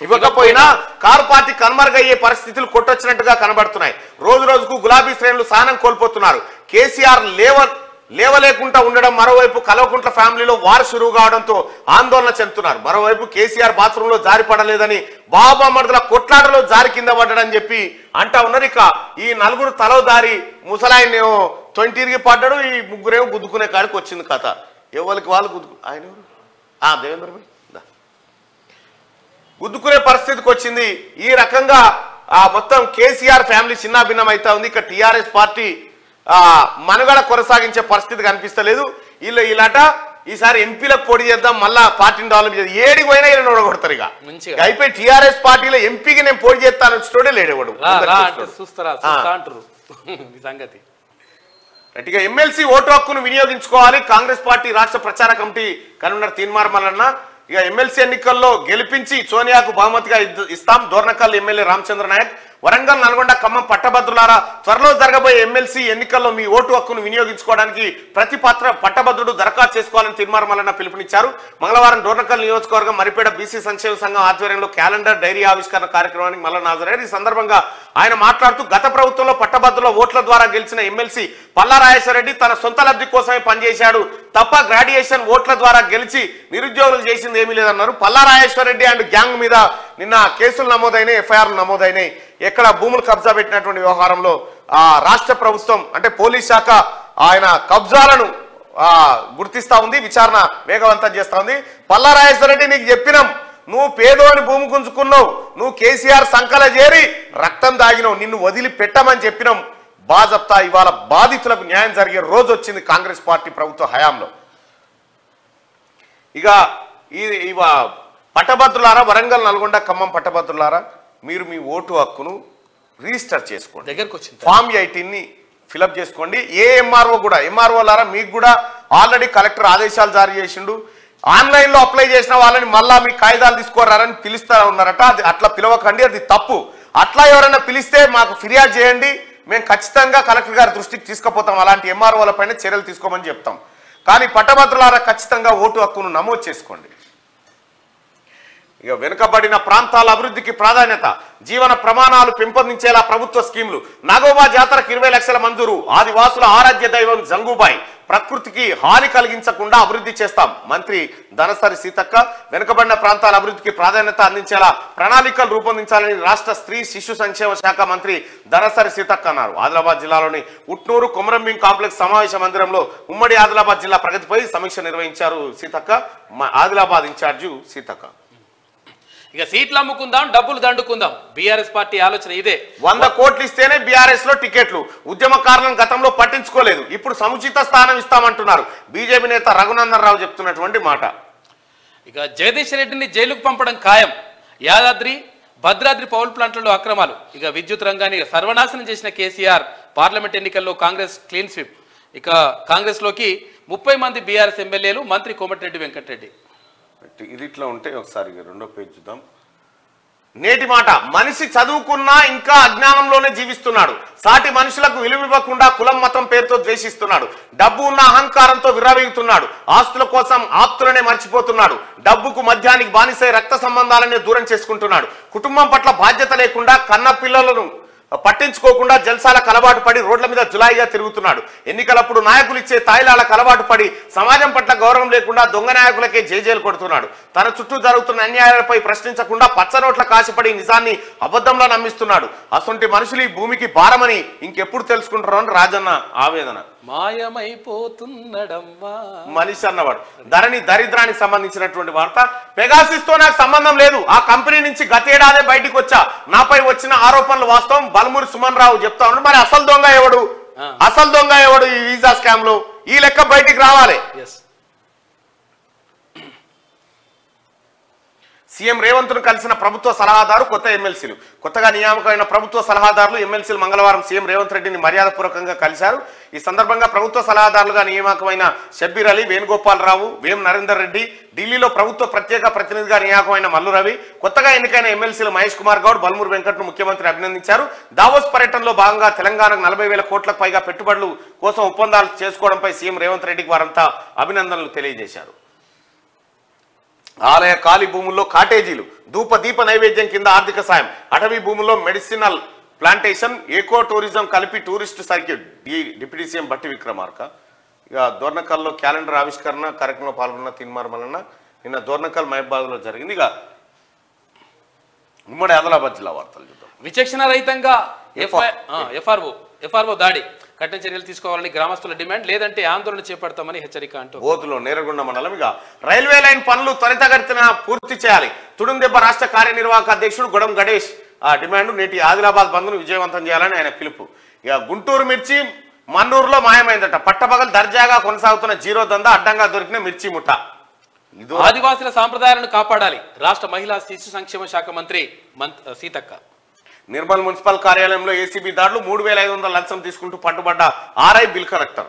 ఇవ్వకపోయినా కారు పార్టీ కనుమరుగయ్యే పరిస్థితులు కొట్టొచ్చినట్టుగా కనబడుతున్నాయి. రోజు రోజుకు గులాబీ శ్రేణులు సహనం కోల్పోతున్నారు. కేసీఆర్ లేవలేకుండా ఉండడం, మరోవైపు కల్వకుంట్ల ఫ్యామిలీలో వార్ షురూ కావడంతో ఆందోళన చెందుతున్నారు. మరోవైపు కేసీఆర్ బాత్రూమ్ లో జారి పడలేదని, బాబా మర్దుల కొట్లాటలో జారి కింద పడ్డాడని చెప్పి అంటా ఉన్నారు. ఇక ఈ 4 తలో దారి ముసలాయనేమో 20 పడ్డాడు. ఈ 3 గుద్దుకునే కాడికి వచ్చింది కథ. ఎవరికి వాళ్ళు ఆయన దేవేంద్ర గుద్దుకునే పరిస్థితికి వచ్చింది. ఈ రకంగా మొత్తం కేసీఆర్ ఫ్యామిలీ చిన్నాభిన్నం అవుతా ఉంది. ఇక టీఆర్ఎస్ పార్టీ మనుగడ కొనసాగించే పరిస్థితి కనిపిస్తలేదు. ఇలాట ఈసారి ఎంపీలకు పోటీ చేద్దాం, మళ్ళా పార్టీని డెవలప్ చేద్దాం. ఏడికి పోయినా ఇలా ఓడగొడతారు. ఇక అయిపోయి టీఆర్ఎస్ పార్టీలో ఎంపీకి నేను పోటీ చేస్తాను వచ్చేటోడే లేడేవాడు. సంగతి ఇక ఎమ్మెల్సీ ఓటు హక్కును వినియోగించుకోవాలి. కాంగ్రెస్ పార్టీ రాష్ట్ర ప్రచార కమిటీ కన్వీనర్ తీన్మార్ మల్లన్న ఇక ఎమ్మెల్సీ ఎన్నికల్లో గెలిపించి సోనియాకు బహుమతిగా ఇస్తాం. దోర్నకల్ ఎమ్మెల్యే రామచంద్ర నాయక్. వరంగల్, నల్గొండ, ఖమ్మం పట్టభద్రులారా, త్వరలో జరగబోయే ఎమ్మెల్సీ ఎన్నికల్లో మీ ఓటు హక్కును వినియోగించుకోవడానికి ప్రతి పట్టభద్రుడు దరఖాస్తు చేసుకోవాలని తీర్మానం మల్లన్న పిలుపునిచ్చారు. మంగళవారం డోర్నకల్ నియోజకవర్గం మరిపేడ బీసీ సంక్షేమ సంఘం ఆధ్వర్యంలో క్యాలెండర్ డైరీ ఆవిష్కరణ కార్యక్రమానికి మల్లన్న హాజరయ్యారు. ఈ సందర్భంగా ఆయన మాట్లాడుతూ గత ప్రభుత్వంలో పట్టభద్రుల ఓట్ల ద్వారా గెలిచిన ఎమ్మెల్సీ పల్లా రాజేశ్వరరెడ్డి తన సొంత లబ్ధి కోసమే పనిచేశాడు తప్ప గ్రాడ్యుయేషన్ ఓట్ల ద్వారా గెలిచి నిరుద్యోగులు చేసింది ఏమీ లేదన్నారు. పల్లా రాజేశ్వరరెడ్డి అండ్ గ్యాంగ్ మీద నిన్న కేసులు నమోదైనాయి, ఎఫ్ఐఆర్లు నమోదైనాయి. ఎక్కడ భూములు కబ్జా పెట్టినటువంటి వ్యవహారంలో రాష్ట్ర ప్రభుత్వం అంటే పోలీస్ శాఖ ఆయన కబ్జాలను గుర్తిస్తా ఉంది, విచారణ వేగవంతం చేస్తా ఉంది. పల్లా రాజేశ్వరరెడ్డి నీకు చెప్పినాం, నువ్వు పేదోని భూమి గుంజుకున్నావు, నువ్వు కేసీఆర్ సంకల చేరి రక్తం దాగినావు, నిన్ను వదిలి పెట్టమని చెప్పినాం. బాజప్తా ఇవాళ బాధితులకు న్యాయం జరిగే రోజు వచ్చింది కాంగ్రెస్ పార్టీ ప్రభుత్వ హయాంలో. ఇక పట్టభద్రులారా, వరంగల్, నల్గొండ, ఖమ్మం పట్టభద్రులారా, మీరు మీ ఓటు హక్కును రిజిస్టర్ చేసుకోండి. దగ్గరకు వచ్చింది ఫామ్ 18ని ఫిలప్ చేసుకోండి. ఏ ఎంఆర్ఓ కూడా, ఎంఆర్ఓలారా మీకు కూడా ఆల్రెడీ కలెక్టర్ ఆదేశాలు జారీ చేసిండు. ఆన్లైన్లో అప్లై చేసిన వాళ్ళని మళ్ళా మీ కాగితాలు తీసుకోరారని పిలుస్తా ఉన్నారట. అది అట్లా పిలవకండి, అది తప్పు. అట్లా ఎవరైనా పిలిస్తే మాకు ఫిర్యాదు చేయండి, మేము ఖచ్చితంగా కలెక్టర్ గారి దృష్టికి తీసుకుపోతాం. అలాంటి ఎంఆర్ఓల పైన చర్యలు తీసుకోమని చెప్తాం. కానీ పట్టభద్రులారా ఖచ్చితంగా ఓటు హక్కును నమోదు చేసుకోండి. ఇక వెనుకబడిన ప్రాంతాల అభివృద్ధికి ప్రాధాన్యత, జీవన ప్రమాణాలు పెంపొందించేలా ప్రభుత్వ స్కీములు. నాగోబా జాతరకు 20 లక్షల మంజూరు. ఆదివాసుల ఆరాధ్య దైవం జంగుబాయి. ప్రకృతికి హాని కలిగించకుండా అభివృద్ధి చేస్తాం. మంత్రి ధనసరి సీతక్క. వెనుకబడిన ప్రాంతాల అభివృద్ధికి ప్రాధాన్యత అందించేలా ప్రణాళికలు రూపొందించాలని రాష్ట్ర స్త్రీ శిశు సంక్షేమ శాఖ మంత్రి ధనసరి సీతక్క అన్నారు. ఆదిలాబాద్ జిల్లాలోని ఉట్నూరు కొమరంభీం కాంప్లెక్స్ సమావేశ మందిరంలో ఉమ్మడి ఆదిలాబాద్ జిల్లా ప్రగతిపై సమీక్ష నిర్వహించారు సీతక్క. ఆదిలాబాద్ ఇన్ఛార్జి సీతక్క. ఇక సీట్లు అమ్ముకుందాం, డబ్బులు దండుకుందాం, బీఆర్ఎస్ పార్టీ ఆలోచన ఇదే. 100 కోట్లు ఇస్తేనే బీఆర్ఎస్ లో టికెట్లు. ఉద్యమకారులను గతంలో పట్టించుకోలేదు, ఇప్పుడు సముచిత స్థానం ఇస్తామంటున్నారు బీజేపీ నేత రఘునందన్ రావు చెప్తున్నటువంటి మాట. ఇక జగదీష్ రెడ్డిని జైలుకు పంపడం ఖాయం. యాదాద్రి, భద్రాద్రి పౌల్ ప్లాంట్లలో అక్రమాలు. ఇక విద్యుత్ రంగాన్ని సర్వనాశనం చేసిన కేసీఆర్ పార్లమెంట్ ఎన్నికల్లో కాంగ్రెస్ క్లీన్ స్వీప్. ఇక కాంగ్రెస్ లోకి 30 మంది బీఆర్ఎస్ ఎమ్మెల్యేలు, మంత్రి కోమటిరెడ్డి వెంకటరెడ్డి. ఇది ఇట్లా ఉంటే ఒకసారి రెండో పేజ్ చూద్దాం. నేటి మాట, మనిషి చదువుకున్నా ఇంకా అజ్ఞానంలోనే జీవిస్తున్నాడు. సాటి మనుషులకు విలువివ్వకుండా కులం మతం పేరుతో ద్వేషిస్తున్నాడు. డబ్బు ఉన్న అహంకారంతో విర్రవీగుతున్నాడు. ఆస్తుల కోసం ఆప్తులనే మర్చిపోతున్నాడు. డబ్బుకు మద్యానికి బానిసై రక్త సంబంధాలనే దూరం చేసుకుంటున్నాడు. కుటుంబం పట్ల బాధ్యత లేకుండా కన్న పిల్లలను పట్టించుకోకుండా జల్సాలకు అలవాటు పడి రోడ్ల మీద జులాయిగా తిరుగుతున్నాడు. ఎన్నికలప్పుడు నాయకులు ఇచ్చే తాయిలాలకు అలవాటు పడి సమాజం పట్ల గౌరవం లేకుండా దొంగ నాయకులకే జైజేలు కొడుతున్నాడు. తన చుట్టూ జరుగుతున్న అన్యాయాలపై ప్రశ్నించకుండా పచ్చనోట్ల కాశపడి నిజాన్ని అబద్ధంలో నమ్మిస్తున్నాడు. అసొంటి మనుషులు ఈ భూమికి భారమని ఇంకెప్పుడు తెలుసుకుంటారో అని రాజన్న ఆవేదన. మాయమైపోతున్నడమ్మా మనిషి అన్నవాడు. ధరణి దరిద్రానికి సంబంధించినటువంటి వార్త. పెగాసిస్ తో నాకు సంబంధం లేదు, ఆ కంపెనీ నుంచి గతేడాదే బయటికి వచ్చా, నాపై వచ్చిన ఆరోపణలు వాస్తవం బల్మూరి సుమన్ రావు చెప్తా ఉన్నాడు. మరి అసలు దొంగ ఎవడు? అసలు దొంగ ఎవడు ఈ వీసా స్కామ్ లో? ఈ లెక్క బయటికి రావాలి. సీఎం రేవంత్ ను కలిసిన ప్రభుత్వ సలహాదారు, కొత్త ఎమ్మెల్సీలు. కొత్తగా నియామకమైన ప్రభుత్వ సలహాదారులు, ఎమ్మెల్సీలు మంగళవారం సీఎం రేవంత్ రెడ్డిని మర్యాదపూర్వకంగా కలిశారు. ఈ సందర్భంగా ప్రభుత్వ సలహాదారులుగా నియామకమైన షబ్బీర్ అలీ, వేణుగోపాలరావు, వేం నరేందర్ రెడ్డి, ఢిల్లీలో ప్రభుత్వ ప్రత్యేక ప్రతినిధిగా నియామకమైన మల్లు రవి, కొత్తగా ఎన్నికైన ఎమ్మెల్సీలు మహేష్ కుమార్ గౌడ్, బల్మూరు వెంకట్ను ముఖ్యమంత్రి అభినందించారు. దావోస్ పర్యటనలో భాగంగా తెలంగాణకు 40,000 కోట్లకు పైగా పెట్టుబడులు కోసం ఒప్పందాలు చేసుకోవడంపై సీఎం రేవంత్ రెడ్డికి వారంతా అభినందనలు తెలియజేశారు. ఆలయ ఖాళీ భూముల్లో కాటేజీలు, ధూప దీప నైవేద్యం కింద ఆర్థిక సాయం, అటవీ భూముల్లో మెడిసినల్ ప్లాంటేషన్, ఎకో టూరిజం కలిపి టూరిస్ట్ సర్క్యూట్. డిప్యూటీ సీఎం బట్టి విక్రమార్క. ఇక దోర్నకల్లో క్యాలెండర్ ఆవిష్కరణ కార్యక్రమంలో పాల్గొన్న తీన్మార్ మల్లన్న. నిన్న దోర్నకల్ మహబాద్లో జరిగింది. ఇక ఉమ్మడి ఆదిలాబాద్ జిల్లా వార్తలు చూద్దాం. విచక్షణ రహితంగా ఎఫ్ఆర్ఓ దాడి, కఠిన చర్యలు తీసుకోవాలని గ్రామస్తుల డిమాండ్, లేదంటే ఆందోళన చేపడతామని హెచ్చరిక అంటూ. బోధులో నేరగొండ మండలం. ఇక రైల్వే లైన్ పనులు త్వరితగతిన పూర్తి చేయాలి. తుడుందెబ్బ రాష్ట్ర కార్యనిర్వాహక అధ్యక్షుడు గొడం గణేష్ డిమాండ్. నేటి ఆదిలాబాద్ బంద్ను విజయవంతం చేయాలని ఆయన పిలుపు. ఇక గుంటూరు మిర్చి మన్నూరులో మాయమైందట. పట్టపగలు దర్జాగా కొనసాగుతున్న జీరో దందా, అడ్డంగా దొరికిన మిర్చి ముఠ. ఆదివాసుల సాంప్రదాయాలను కాపాడాలి, రాష్ట్ర మహిళా శిశు సంక్షేమ శాఖ మంత్రి సీతక్క. నిర్మల్ మున్సిపల్ కార్యాలయంలో ఏసీబీ దాడులు, 3,500 లంచం తీసుకుంటూ పట్టుబడ్డ ఆర్ఐ బిల్ కలెక్టర్.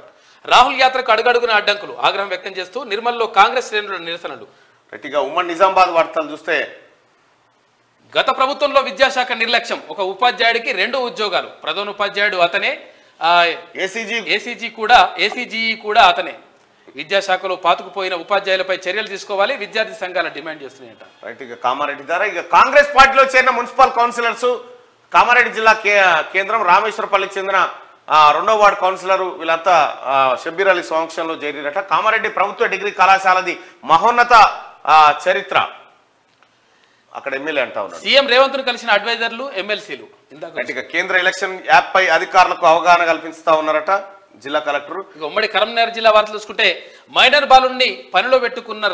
రాహుల్ యాత్రకు అడుగడుగున అడ్డంకులు, ఆగ్రహం వ్యక్తం చేస్తూ నిర్మల్లో కాంగ్రెస్ శ్రేణుల నిరసనలు. గట్టిగా ఉమ్మడి నిజామాబాద్ వార్తలు చూస్తే గత ప్రభుత్వంలో విద్యాశాఖ నిర్లక్ష్యం, ఒక ఉపాధ్యాయుడికి 2 ఉద్యోగాలు, ప్రధాన ఉపాధ్యాయుడు అతనే, ఏసీజీ కూడా అతనే. విద్యాశాఖలో పాతుకుపోయిన ఉపాధ్యాయులపై చర్యలు తీసుకోవాలి, విద్యార్థి సంఘాల డిమాండ్ చేస్తున్నాయట. రైట్, ఇక కామారెడ్డి ద్వారా ఇక కాంగ్రెస్ పార్టీలో చేరిన మున్సిపల్ కౌన్సిలర్స్ కామారెడ్డి జిల్లా కేంద్రం రామేశ్వరపల్లికి చెందిన 2వ వార్డు కౌన్సిలర్ వీళ్ళంతా షబ్బీర్ అలీ సమక్షంలో చేరిరట. కామారెడ్డి ప్రభుత్వ డిగ్రీ కళాశాలది మహోన్నత చరిత్ర. అక్కడ ఎమ్మెల్యే అంటా ఉన్నారు. సీఎం రేవంత్ ను కలిసిన అడ్వైజర్లు, ఎమ్మెల్సీలు. ఇక కేంద్ర ఎలక్షన్ యాప్ పై అధికారులకు అవగాహన కల్పిస్తా ఉన్నారట జిల్లా కలెక్టర్. ఇక ఉమ్మడి కరీంనగర్ జిల్లా వార్తలు చూసుకుంటే మైనర్ బాలుని పనిలో పెట్టుకున్న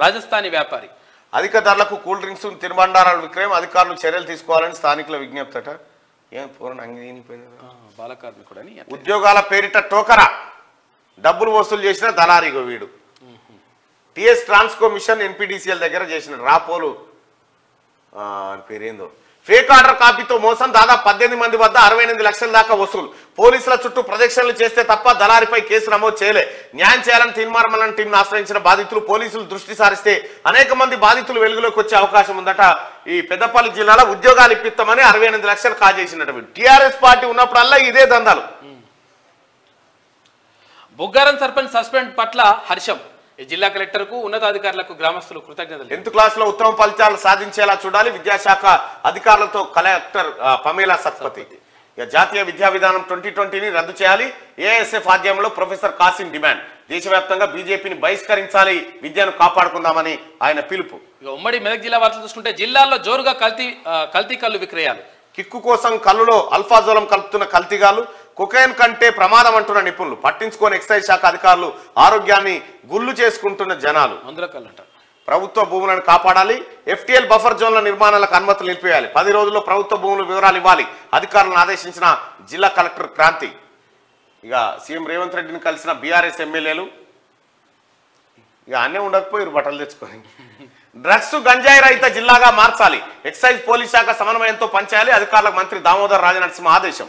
రాజస్థానీ వ్యాపారి. అధిక ధరలకు కూల్ డ్రింక్స్, తినుబండారాల విక్రయం, అధికారులు చర్యలు తీసుకోవాలని స్థానికుల విజ్ఞప్తట. ఏం పూర్ణ బాల కార్మికుడని. ఉద్యోగాల పేరిట టోకరా డబ్బులు వసూలు చేసిన దళారిగో వీడు. టిఎస్ ట్రాన్స్కో మిషన్ ఎన్పిడిసిఎల్ దగ్గర చేసిన రాపోలు పేరేందో ఫేక్ ఆర్డర్ కాపీతో మోసం, దాదాపు 18 మంది వద్ద 68 లక్షల దాకా వసూలు. పోలీసుల చుట్టూ ప్రదక్షిణలు చేస్తే తప్ప దళారిపై కేసు నమోదు చేయలే. న్యాయం చేయాలని తీర్మానం టీంను ఆశ్రయించిన బాధితులు పోలీసులు దృష్టి సారిస్తే అనేక మంది బాధితులు వెలుగులోకి వచ్చే అవకాశం ఉందట. ఈ పెద్దపల్లి జిల్లాలో ఉద్యోగాలు ఇప్పిస్తామని 68 లక్షలు కాజేసినట్టు. టీఆర్ఎస్ పార్టీ ఉన్నప్పుడల్లా ఇదే దందాలు. బుగ్గారం సర్పంచ్ సస్పెండ్ పట్ల హర్షం. జిల్లా కలెక్టర్ కు ఉన్నతాధికారులకు గ్రామస్తులు కృతజ్ఞతలు. 10th క్లాస్ లో ఉత్తమ ఫలితాలు సాధించేలా చూడాలి విద్యాశాఖ అధికారులతో కలెక్టర్ పమేలా సత్పతి. జాతీయ విద్యా విధానం 2020ని రద్దు చేయాలి, ఏఎస్ఎఫ్ ఆధ్వర్యంలో ప్రొఫెసర్ కాసిం డిమాండ్. దేశవ్యాప్తంగా బీజేపీని బహిష్కరించాలి, విద్యను కాపాడుకుందామని ఆయన పిలుపు. ఉమ్మడి మెదక్ జిల్లా వార్తలు చూసుకుంటే జిల్లాల్లో జోరుగా కల్తీ కల్లు విక్రయాలు. కిక్కు కోసం కల్లులో అల్ఫాజోలం కలుపుతున్న కల్తీగాలు, కొకైన్ కంటే ప్రమాదం అంటున్న నిపుణులు, పట్టించుకోని ఎక్సైజ్ శాఖ అధికారులు, ఆరోగ్యాన్ని గుల్లు చేసుకుంటున్న జనాలు. ప్రభుత్వ భూములను కాపాడాలి, ఎఫ్టీఎల్ బఫర్ జోన్ల నిర్మాణాలకు అనుమతులు నిలిపేయాలి, 10 రోజుల్లో ప్రభుత్వ భూముల వివరాలు ఇవ్వాలి అధికారులను ఆదేశించిన జిల్లా కలెక్టర్ క్రాంతి. ఇక సీఎం రేవంత్ రెడ్డిని కలిసిన బీఆర్ఎస్ ఎమ్మెల్యేలు ఇక అన్నీ ఉండకపోయారు బట్టలు తెచ్చుకొని. డ్రగ్స్ గంజాయి రహిత జిల్లాగా మార్చాలి, ఎక్సైజ్ పోలీస్ శాఖ సమన్వయంతో పనిచేయాలి అధికారులకు మంత్రి దామోదర్ రాజనరసింహ ఆదేశం.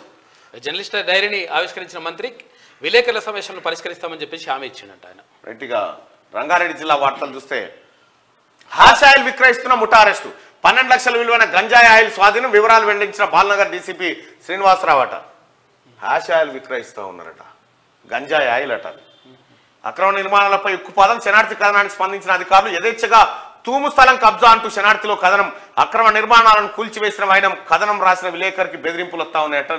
జర్నలిస్టుల డైరీని ఆవిష్కరించిన మంత్రి విలేకరుల సమస్యలను పరిష్కరిస్తామని చెప్పేసి హామీ ఇచ్చిందంట ఆయన. రైట్గా రంగారెడ్డి జిల్లా వార్తలు చూస్తే హాష్ ఆయిల్ విక్రయిస్తున్న ముఠా అరెస్టు, 12 లక్షల విలువైన గంజాయి ఆయిల్ స్వాధీనం, వివరాలు వెల్లడించిన బాలనగర్ డీసీపీ శ్రీనివాసరావు అట. హ్యాష్ ఆయిల్ విక్రయిస్తూ ఉన్నారట, గంజాయి ఆయిల్ అట. అక్రమ నిర్మాణాలపై ఉక్కుపాదం, శనార్థి కథనానికి స్పందించిన అధికారులు యథేచ్ఛగా తూము స్థలం కబ్జా అంటూ శనార్థిలో కథనం, అక్రమ నిర్మాణాలను కూల్చివేసిన వైనం, కథనం రాసిన విలేకరికి బెదిరింపులు వస్తా ఉన్నాయట.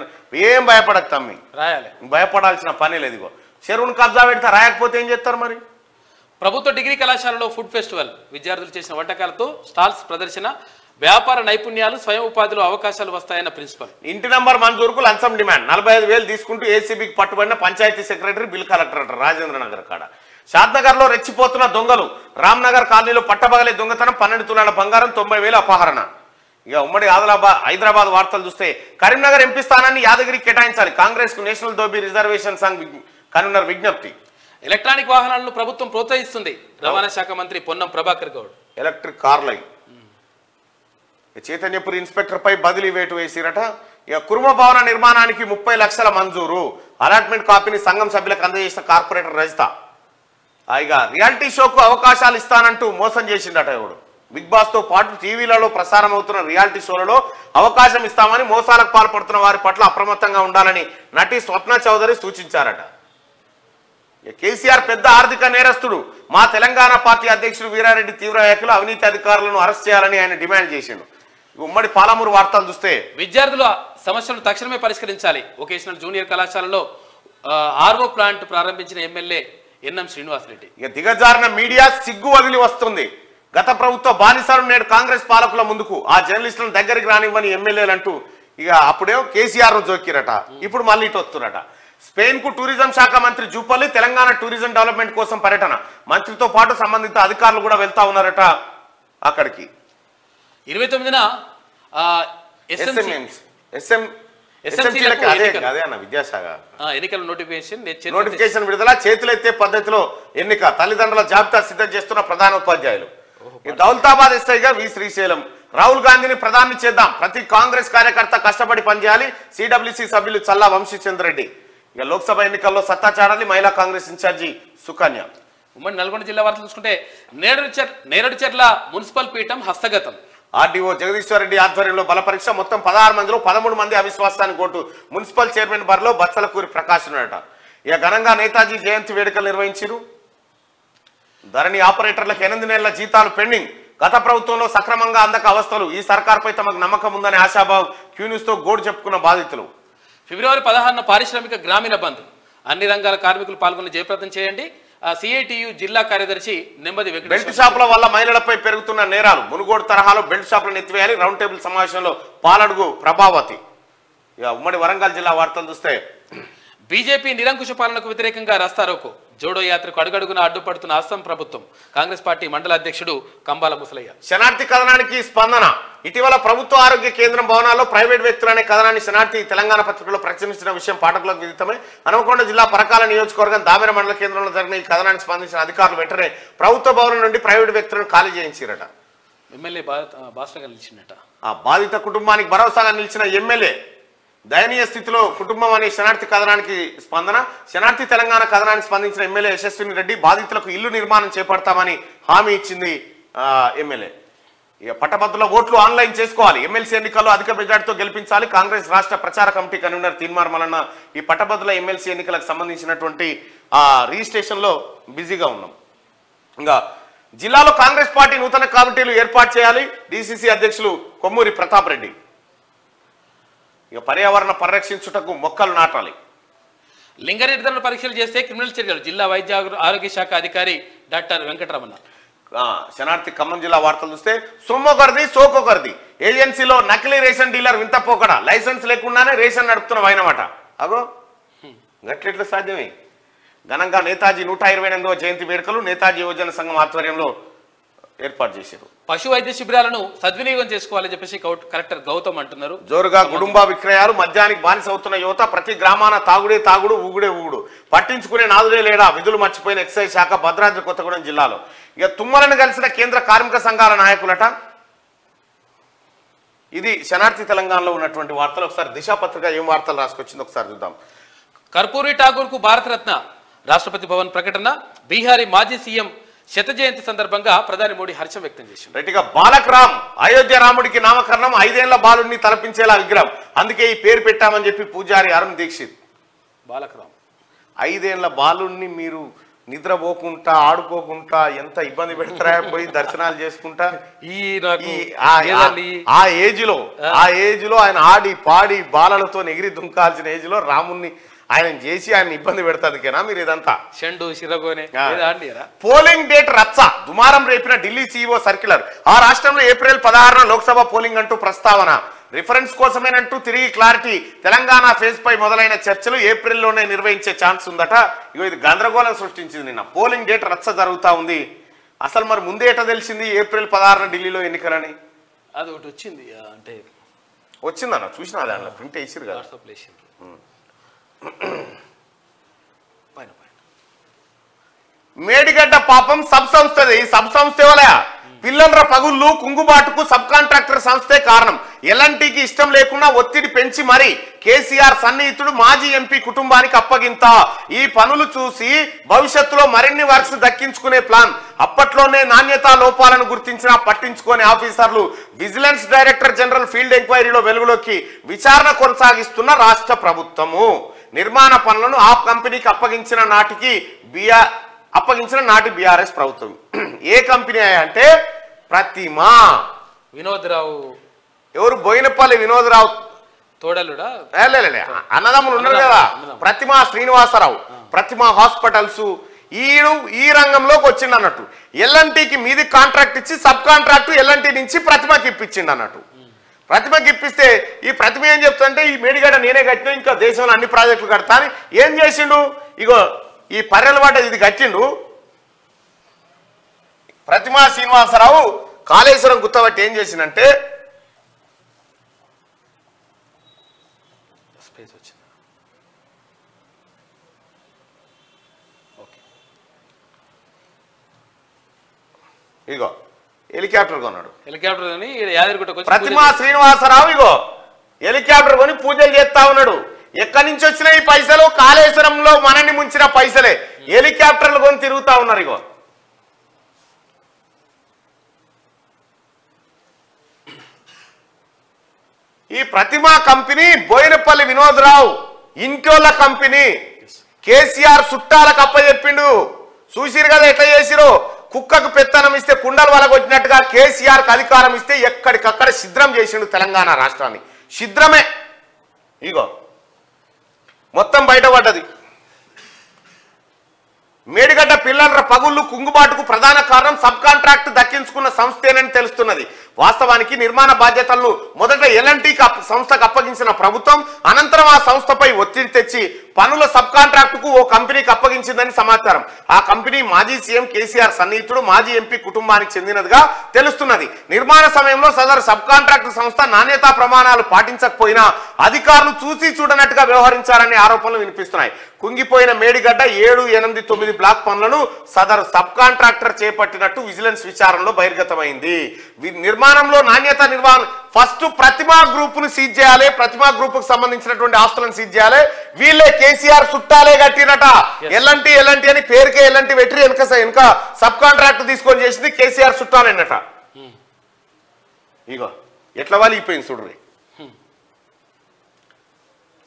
ఏం భయపడక తమ్మి, రాయాలి, భయపడాల్సిన పని లేదు. ఇగో చెరువును కబ్జా పెడితే రాయకపోతే ఏం చేస్తారు మరి? ప్రభుత్వ డిగ్రీ కళాశాలలో ఫుడ్ ఫెస్టివల్, విద్యార్థులు చేసిన వంటకాలతో స్టాల్స్ ప్రదర్శన, వ్యాపార నైపుణ్యాలు, స్వయం ఉపాధిలో అవకాశాలు వస్తాయన్న ప్రిన్సిపల్. ఇంటి నంబర్ మంజూరుకు లంచం డిమాండ్, 45,000 తీసుకుంటూ ఏసీబీకి పట్టుబడిన పంచాయతీ సెక్రటరీ, బిల్ కలెక్టర్ అట రాజేంద్ర నగర్ కాడ. షాద్నగర్ లో రెచ్చిపోతున్న దొంగలు, రామ్నగర్ కాలనీలో పట్టబగలే దొంగతనం, 12 తులాల బంగారం, 90,000 అపహరణ. ఇక ఉమ్మడి హైదరాబాద్ వార్తలు చూస్తే కరీంనగర్ ఎంపీ స్థానాన్ని యాదగిరికి కేటాయించాలి, కాంగ్రెస్ కు national dhobi reservation Sangh convener విజ్ఞప్తి. ఎలక్ట్రానిక్ వాహనాలను ప్రభుత్వం ప్రోత్సహిస్తుంది, రవాణా శాఖ మంత్రి పొన్నం ప్రభాకర్ గౌడ్. ఎలక్ట్రిక్ కార్లై చైతన్యపురి ఇన్స్పెక్టర్ పై బదిలీ వేటు వేసిరట. ఇక కుర్మ భవన నిర్మాణానికి 30 లక్షల మంజూరు, అలాట్మెంట్ కాపీని సంఘం సభ్యులకు అందజేసిన కార్పొరేటర్ రజిత. ఇక రియాలిటీ షోకు అవకాశాలు ఇస్తానంటూ మోసం చేసిండట ఎవడు. బిగ్ బాస్ తో పాటు టీవీలలో ప్రసారం అవుతున్న రియాలిటీ షోలలో అవకాశం ఇస్తామని మోసాలకు పాల్పడుతున్న వారి పట్ల అప్రమత్తంగా ఉండాలని నటి స్వప్న చౌదరి సూచించారట. కేసీఆర్ పెద్ద ఆర్థిక నేరస్తుడు, మా తెలంగాణ పార్టీ అధ్యక్షుడు వీరారెడ్డి తీవ్ర వ్యాఖ్యలు, అవినీతి అధికారులను అరెస్ట్ చేయాలని ఆయన డిమాండ్ చేసిండు. ఉమ్మడి పాలమూరు వార్తలు చూస్తే విద్యార్థుల సమస్యలను తక్షణమే పరిష్కరించాలి, వొకేషనల్ జూనియర్ కళాశాలలో ఆర్వో ప్లాంట్ ప్రారంభించిన ఎమ్మెల్యే ఎన్ఎం శ్రీనివాసరెడ్డి. ఇక దిగజారిన మీడియా సిగ్గు వదిలి వస్తుంది, గత ప్రభుత్వ బానిసలు నేడు కాంగ్రెస్ పాలకుల ముందుకు, ఆ జర్నలిస్టులను దగ్గరికి రానివ్వని ఎమ్మెల్యేలు అంటూ ఇక అప్పుడేమో కేసీఆర్ జోకిరట, ఇప్పుడు మళ్ళీ ఇటు వస్తురట. స్పెయిన్ కు టూరిజం శాఖ మంత్రి జూపల్లి, తెలంగాణ టూరిజం డెవలప్మెంట్ కోసం పర్యటన, మంత్రితో పాటు సంబంధిత అధికారులు కూడా వెళ్తా ఉన్నారట అక్కడికి. 29న ఎన్నికల నోటిఫికేషన్ విడుదల, చేతులెత్తే పద్ధతిలో ఎన్నిక, తల్లిదండ్రుల జాబితా సిద్ధం చేస్తున్న ప్రధాన ఉపాధ్యాయులు. దౌలతాబాద్ ఎస్ఐగా వి శ్రీశైలం, రాహుల్ గాంధీని ప్రధాని చేద్దాం, ప్రతి కాంగ్రెస్ కార్యకర్త కష్టపడి పనిచేయాలి, సిడబ్ల్యూసి సభ్యులు చల్లా వంశీచంద్ర రెడ్డి. ఇక లోక్సభ ఎన్నికల్లో సత్తా చాడాలి, మహిళా కాంగ్రెస్ ఇన్ఛార్జి సుకన్య. ఉమ్మడి నల్గొండ జిల్లా వార్తలు చూసుకుంటే నేరేడుచెర్ల మున్సిపల్ పీఠం హస్తగతం. ఆర్డీఓ జగదీశ్వర్ రెడ్డి ఆధ్వర్యంలో బల పరీక్ష. మొత్తం 16 మందిలో 13 మంది అవిశ్వాసానికి ఓటు. మున్సిపల్ చైర్మన్ బరిలో బత్సలకూరి ప్రకాశ్ ఉన్నాడట. ఇక ఘనంగా నేతాజీ జయంతి వేడుకలు నిర్వహించారు. ధరణి ఆపరేటర్లకు 8 నెలల జీతాలు పెండింగ్. గత ప్రభుత్వంలో సక్రమంగా అందక అవస్థలు. ఈ సర్కార్పై తమకు నమ్మకం ఉందనే ఆశాభావం క్యూన్యూస్తో గోడు చెప్పుకున్న బాధితులు. ఫిబ్రవరి 16న పారిశ్రామిక గ్రామీణ బంద్. అన్ని రంగాల కార్మికులు పాల్గొని జయప్రదం చేయండి. సిఐటియు జిల్లా కార్యదర్శి నెమ్మది వెంకట. బెల్ట్ షాపుల వల్ల మహిళలపై పెరుగుతున్న నేరాలు. మునుగోడు తరహాలో బెల్ట్ షాపులను ఎత్తివేయాలి. రౌండ్ టేబుల్ సమావేశంలో పాలడుగు ప్రభావతి. ఇక ఉమ్మడి వరంగల్ జిల్లా వార్తలు చూస్తే బీజేపీ నిరంకుశ పాలనకు వ్యతిరేకంగా రాస్తారోకో. జోడో యాత్రకు అడుగడుగున అడ్డుపడుతున్న అస్సాం ప్రభుత్వం. కాంగ్రెస్ పార్టీ మండల అధ్యక్షుడు కంబాల ముసలయ్య. శనార్థి కథనానికి స్పందన. ఇటీవల ప్రభుత్వ ఆరోగ్య కేంద్రం భవనాల్లో ప్రైవేట్ వ్యక్తులు అనే కథనాన్ని శనార్థి తెలంగాణ పత్రికలో ప్రచురించిన విషయం పాఠకులకు విదితమే. హనుమకొండ జిల్లా పరకాల నియోజకవర్గం దామెర మండల కేంద్రంలో జరిగిన ఈ కథనానికి స్పందించిన అధికారులు వెంటనే ప్రభుత్వ భవనం నుండి ప్రైవేట్ వ్యక్తులను ఖాళీ చేయించారట. ఎమ్మెల్యే భాషగా నిలిచిందట. ఆ బాధిత కుటుంబానికి భరోసాగా నిలిచిన ఎమ్మెల్యే దయనీయ స్థితిలో కుటుంబం అనే శనార్థి కథనానికి స్పందన. శనార్థి తెలంగాణ కథనానికి స్పందించిన ఎమ్మెల్యే యశస్విని రెడ్డి బాధితులకు ఇల్లు నిర్మాణం చేపడతామని హామీ ఇచ్చింది ఎమ్మెల్యే. ఇక పట్టభద్రుల ఓట్లు ఆన్లైన్ చేసుకోవాలి. ఎమ్మెల్సీ ఎన్నికల్లో అధిక మెజార్టీతో గెలిపించాలి. కాంగ్రెస్ రాష్ట్ర ప్రచార కమిటీ కన్వీనర్ తీన్మార్ మల్లన్న ఈ పట్టభద్రుల ఎమ్మెల్సీ ఎన్నికలకు సంబంధించినటువంటి రిజిస్ట్రేషన్ లో బిజీగా ఉన్నాం. ఇంకా జిల్లాలో కాంగ్రెస్ పార్టీ నూతన కమిటీలు ఏర్పాటు చేయాలి. డిసిసి అధ్యక్షులు కొమ్మూరి ప్రతాప్ రెడ్డి. ఇక పర్యావరణ పరిరక్షించుటకు మొక్కలు నాటాలి. లింగ నిర్ధారణ పరీక్షలు చేస్తే క్రిమినల్ చర్యలు. జిల్లా వైద్య ఆరోగ్య శాఖ అధికారి డాక్టర్ వెంకటరమణ. శనార్థి ఖమ్మం జిల్లా వార్తలు చూస్తే సొమ్మొకరిది సోకొకరిది. ఏజెన్సీలో నకిలీ రేషన్ డీలర్ వింతపోకడ. లైసెన్స్ లేకుండానే రేషన్ నడుపుతున్న వైనమాట. అగో గట్లెట్ల సాధ్యమే. ఘనంగా నేతాజీ 128వ జయంతి వేడుకలు నేతాజీ యువజన సంఘం ఆధ్వర్యంలో ఏర్పాటు చేశారు. పశు వైద్య శిబిరాలను సద్వినియోగం చేసుకోవాలని చెప్పేసి కలెక్టర్ గౌతమ్ అంటున్నారు. జోరుగా గుడుంబా విక్రయాలు. మద్యానికి బానిస అవుతున్న యువత. ప్రతి గ్రామాన తాగుడే తాగుడు, ఊగుడే ఊగుడు. పట్టించుకునే నాదులే లేడా. విధులు మర్చిపోయిన ఎక్సైజ్ శాఖ భద్రాద్రి కొత్తగూడెం జిల్లాలో. ఇక తుమ్మలను కలిసిన కేంద్ర కార్మిక సంఘాల నాయకులట. ఇది శనార్థి తెలంగాణలో ఉన్నటువంటి వార్తలు. ఒకసారి దిశా పత్రిక ఏం వార్తలు రాసుకొచ్చింది ఒకసారి చూద్దాం. కర్పూరి ఠాగూర్ కు భారతరత్న. రాష్ట్రపతి భవన్ ప్రకటన. బీహారీ మాజీ సీఎం శత జయంతి సందర్భంగా ప్రధాని మోడీ హర్షం వ్యక్తం చేశారు. రైట్గా బాలక్ రామ్ అయోధ్య రాముడికి నామకరణం. 5 ఏళ్ల బాలుడిని తలపించేలా విగ్రహం. అందుకే ఈ పేరు పెట్టామని చెప్పి పూజారి అరుణ్ దీక్షిత్. బాలక్ రామ్ 5 ఏళ్ల బాలుడిని మీరు నిద్రపోకుంటా ఆడుకోకుండా ఎంత ఇబ్బంది పెడతారా పోయి దర్శనాలు చేసుకుంటా. ఆ ఏజ్ లో ఆయన ఆడి పాడి బాలలతో ఎగిరి దుంకాల్సిన ఏజ్ లో రాముణ్ణి ఆయన చేసి ఆయన ఇబ్బంది పెడతాదికేనా మీరు ఇదంతా. పోలింగ్ డేట్ రచ్చ. దుమారం రేపిన ఢిల్లీ సీఈఓ సర్క్యులర్. ఆ రాష్ట్రంలో ఏప్రిల్ 16న లోక్సభ పోలింగ్ అంటూ ప్రస్తావన. రిఫరెన్స్ కోసమేనంటూ తిరిగి క్లారిటీ. తెలంగాణ ఫేజ్ పై మొదలైన చర్చలు ఏప్రిల్లోనే నిర్వహించే ఛాన్స్ ఉందట. ఇగో ఇది గందరగోళం సృష్టించింది. నిన్న పోలింగ్ డేట్ రచ్చ జరుగుతా ఉంది. అసలు మరి ముందే ఎట తెలిసింది ఏప్రిల్ 16న ఢిల్లీలో ఎన్నికలని? అది ఒకటి వచ్చింది అంటే వచ్చిందన్న చూసిన దాంట్లో ప్రింట్ వేసిరు కదా. మేడిగడ్డ పాపం సబ్ సంస్థది. ఈ సబ్ సంస్థ వల్ల పిల్లల పగుళ్ళు కుంగుబాటుకు సబ్ కాంట్రాక్టర్ సంస్థే కారణం. ఎల్ఎన్టీకి ఇష్టం లేకుండా ఒత్తిడి పెంచి మరి కేసీఆర్ సన్నిహితుడు మాజీ ఎంపీ కుటుంబానికి అప్పగింత. ఈ పనులు చూసి భవిష్యత్తులో మరిన్ని వర్క్స్ దక్కించుకునే ప్లాన్. అప్పట్లోనే నాణ్యతా లోపాలను గుర్తించినా పట్టించుకునే ఆఫీసర్లు. విజిలెన్స్ డైరెక్టర్ జనరల్ ఫీల్డ్ ఎంక్వైరీలో వెలుగులోకి. విచారణ కొనసాగిస్తున్న రాష్ట్ర ప్రభుత్వము. నిర్మాణ పనులను ఆ కంపెనీకి అప్పగించిన నాటి బీఆర్ఎస్ ప్రభుత్వం. ఏ కంపెనీ అంటే ప్రతిమా వినోద్రావు. ఎవరు? బోయినపల్లి వినోద్రావు తోడలుడా అన్నదమ్ములు ఉన్నారు కదా. ప్రతిమా శ్రీనివాసరావు. ప్రతిమా హాస్పిటల్స్. ఈ రంగంలోకి వచ్చిండు అన్నట్టు. ఎల్ఎన్టీకి మీది కాంట్రాక్ట్ ఇచ్చి సబ్ కాంట్రాక్ట్ ఎల్ఎన్టీ నుంచి ప్రతిమకి ఇప్పించిండు అన్నట్టు. ప్రతిమకి ఇప్పిస్తే ఈ ప్రతిమ ఏం చెప్తుంటే ఈ మేడిగడ్డ నేనే కట్టినా ఇంకా దేశంలో అన్ని ప్రాజెక్టులు కడతా అని ఏం చేసిండు? ఇగో ఈ పర్రెలవాట ఇది కట్టిండు. ప్రతిమా శ్రీనివాసరావు కాళేశ్వరం గుత్తబట్టి ఏం చేసిందంటే ఇగో హెలికాప్టర్ కొన్నాడు. హెలికాప్టర్ కొని యాదగిరిగుట్టకు ప్రతిమా శ్రీనివాసరావు ఇగో హెలికాప్టర్ కొని పూజలు చేస్తా ఉన్నాడు. ఎక్కడి నుంచి వచ్చిన ఈ పైసలు? కాళేశ్వరంలో మనని ముంచిన పైసలే. హెలికాప్టర్లు కొని తిరుగుతా ఉన్నారు. ఇగో ఈ ప్రతిమా కంపెనీ బోయినపల్లి వినోద్రావు ఇంటోళ్ళ కంపెనీ. కేసీఆర్ చుట్టాలకు అప్పచెప్పిండు. చూసిరు కదా ఎట్లా చేసిరో. కుక్కకు పెత్తనం ఇస్తే కుండలు వలగొచ్చినట్టుగా కేసీఆర్కి అధికారం ఇస్తే ఎక్కడికక్కడ ఛిద్రం చేసిండు తెలంగాణ రాష్ట్రాన్ని. ఛిద్రమే. ఇగో మొత్తం బయటపడ్డది. మేడిగడ్డ పిల్లల పగుళ్ళు కుంగుబాటుకు ప్రధాన కారణం సబ్ కాంట్రాక్ట్ దక్కించుకున్న సంస్థేనని తెలుస్తున్నది. వాస్తవానికి నిర్మాణ బాధ్యతలను మొదట ఎల్ఎన్టీ సంస్థకు అప్పగించిన ప్రభుత్వం అనంతరం ఆ సంస్థపై ఒత్తిడి తెచ్చి పనుల సబ్ కాంట్రాక్టుకు ఓ కంపెనీకి అప్పగించిందని సమాచారం. ఆ కంపెనీ మాజీ సీఎం కేసీఆర్ సన్నిహితుడు మాజీ ఎంపీ కుటుంబానికి చెందినదిగా తెలుస్తున్నది. నిర్మాణ సమయంలో సదరు సబ్ కాంట్రాక్టు సంస్థ నాణ్యతా ప్రమాణాలు పాటించకపోయినా అధికారులు చూసి చూడనట్టుగా వ్యవహరించారనే ఆరోపణలు వినిపిస్తున్నాయి. కుంగిపోయిన మేడిగడ్డ 7, 8, 9 బ్లాక్ పనులను సదరు సబ్ కాంట్రాక్టర్ చేపట్టినట్టు విజిలెన్స్ విచారణలో బహిర్గతమైంది. నిర్మాణంలో నాణ్యత నిర్వహణ ఫస్ట్ ప్రతిమా గ్రూప్ ను సీజ్ చేయాలి. ప్రతిమా గ్రూప్ కు సంబంధించినటువంటి ఆస్తులను సీజ్ చేయాలి. వీళ్ళే కేసీఆర్ చుట్టాలే కట్టినట. ఎల్ఎన్టీ అని పేరుకే ఎల్ఎన్టీ పెట్టి వెనక సబ్ కాంట్రాక్ట్ తీసుకొని చేసింది కేసీఆర్ చుట్టాలన్నట. ఇగో ఎట్లా వాలిపోయింది చూడ్రి.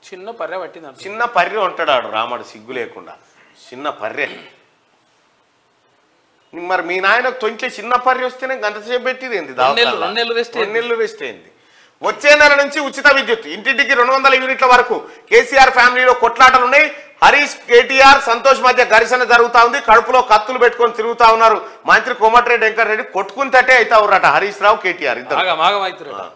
చిన్న పర్రె పట్టింది. చిన్న పర్రె ఉంటాడు రాముడు సిగ్గు లేకుండా. చిన్న పర్రె. మరి మీ నాయనకు తొంచె చిన్న పర్రె వస్తేనే గంటసేపు పెట్టింది ఏంది? 2 నెలలు వేస్ట్ అయింది. వచ్చే నెల నుంచి ఉచిత విద్యుత్ ఇంటింటికి 200 యూనిట్ల వరకు. కేసీఆర్ ఫ్యామిలీలో కొట్లాటలు ఉన్నాయి. హరీష్, కేటీఆర్, సంతోష్ మధ్య ఘర్షణ జరుగుతా ఉంది. కడుపులో కత్తులు పెట్టుకొని తిరుగుతా ఉన్నారు. మంత్రి కోమటిరెడ్డి వెంకటరెడ్డి కొట్టుకుని తట్టే అవుతా ఉన్నారట హరీష్ రావు, కేటీఆర్ ఇద్దరు.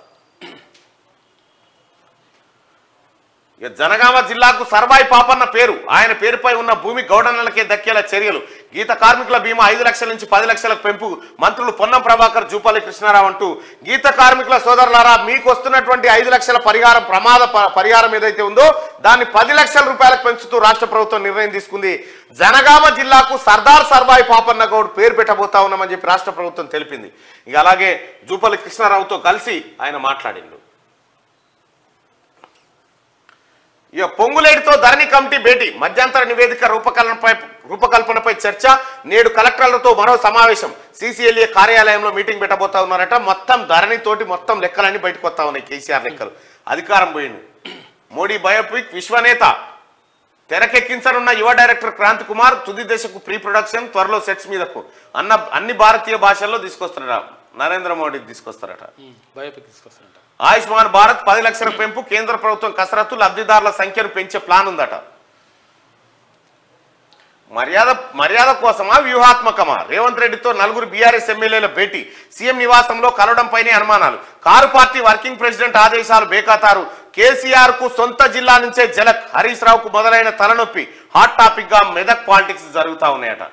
జనగామ జిల్లాకు సర్వాయి పాపన్న పేరు. ఆయన పేరుపై ఉన్న భూమి గౌడన్నలకే దక్కేలా చర్యలు. గీత కార్మికుల బీమా 5 లక్షల నుంచి 10 లక్షలకు పెంపు. మంత్రులు పొన్నం ప్రభాకర్, జూపల్లి కృష్ణారావు అంటూ గీత కార్మికుల సోదరులారా మీకు వస్తున్నటువంటి 5 లక్షల పరిహారం ఏదైతే ఉందో దాన్ని 10 లక్షల రూపాయలకు పెంచుతూ రాష్ట్ర ప్రభుత్వం నిర్ణయం తీసుకుంది. జనగామ జిల్లాకు సర్దార్ సర్వాయి పాపన్న గౌడ్ పేరు పెట్టబోతా ఉన్నామని చెప్పి రాష్ట్ర ప్రభుత్వం తెలిపింది. ఇక అలాగే జూపల్లి కృష్ణారావుతో కలిసి ఆయన మాట్లాడిండు. ఇక పొంగులేటితో ధరణి కమిటీ భేటీ. మధ్యంతర నివేదిక రూపకల్పనపై చర్చ. నేడు కలెక్టర్లతో మరో సమావేశం. CCLA కార్యాలయంలో మీటింగ్ పెట్టబోతా ఉన్నారట. మొత్తం ధరణితోటి మొత్తం లెక్కలన్నీ బయటకు వస్తా ఉన్నాయి. కేసీఆర్ లెక్కలు. అధికారం పోయింది. మోడీ బయోపిక్ విశ్వనేత తెరకెక్కించనున్న యువ డైరెక్టర్ క్రాంతి కుమార్ తుది దశకు ప్రీ ప్రొడక్షన్. త్వరలో సెట్స్ మీదకు అన్ని భారతీయ భాషల్లో తీసుకొస్తారట. నరేంద్ర మోడీ తీసుకొస్తారట. బయోపిక్ తీసుకొస్తారట. ఆయుష్మాన్ భారత్ 10 లక్షల పెంపు. కేంద్ర ప్రభుత్వం కసరత్తు. లబ్ధిదారుల సంఖ్యను పెంచే ప్లాన్ ఉందట. మర్యాద కోసమా వ్యూహాత్మకమా? రేవంత్ రెడ్డితో 4 బీఆర్ఎస్ ఎమ్మెల్యేల భేటీ. సీఎం నివాసంలో కలవడంపైనే అనుమానాలు. కారు పార్టీ వర్కింగ్ ప్రెసిడెంట్ ఆదేశాలు బేఖాతారు. కేసీఆర్ కు సొంత జిల్లా నుంచే జలక్. హరీష్ రావుకు మొదలైన తలనొప్పి. హాట్ టాపిక్ గా మెదక్ పాలిటిక్స్ జరుగుతా ఉన్నాయట.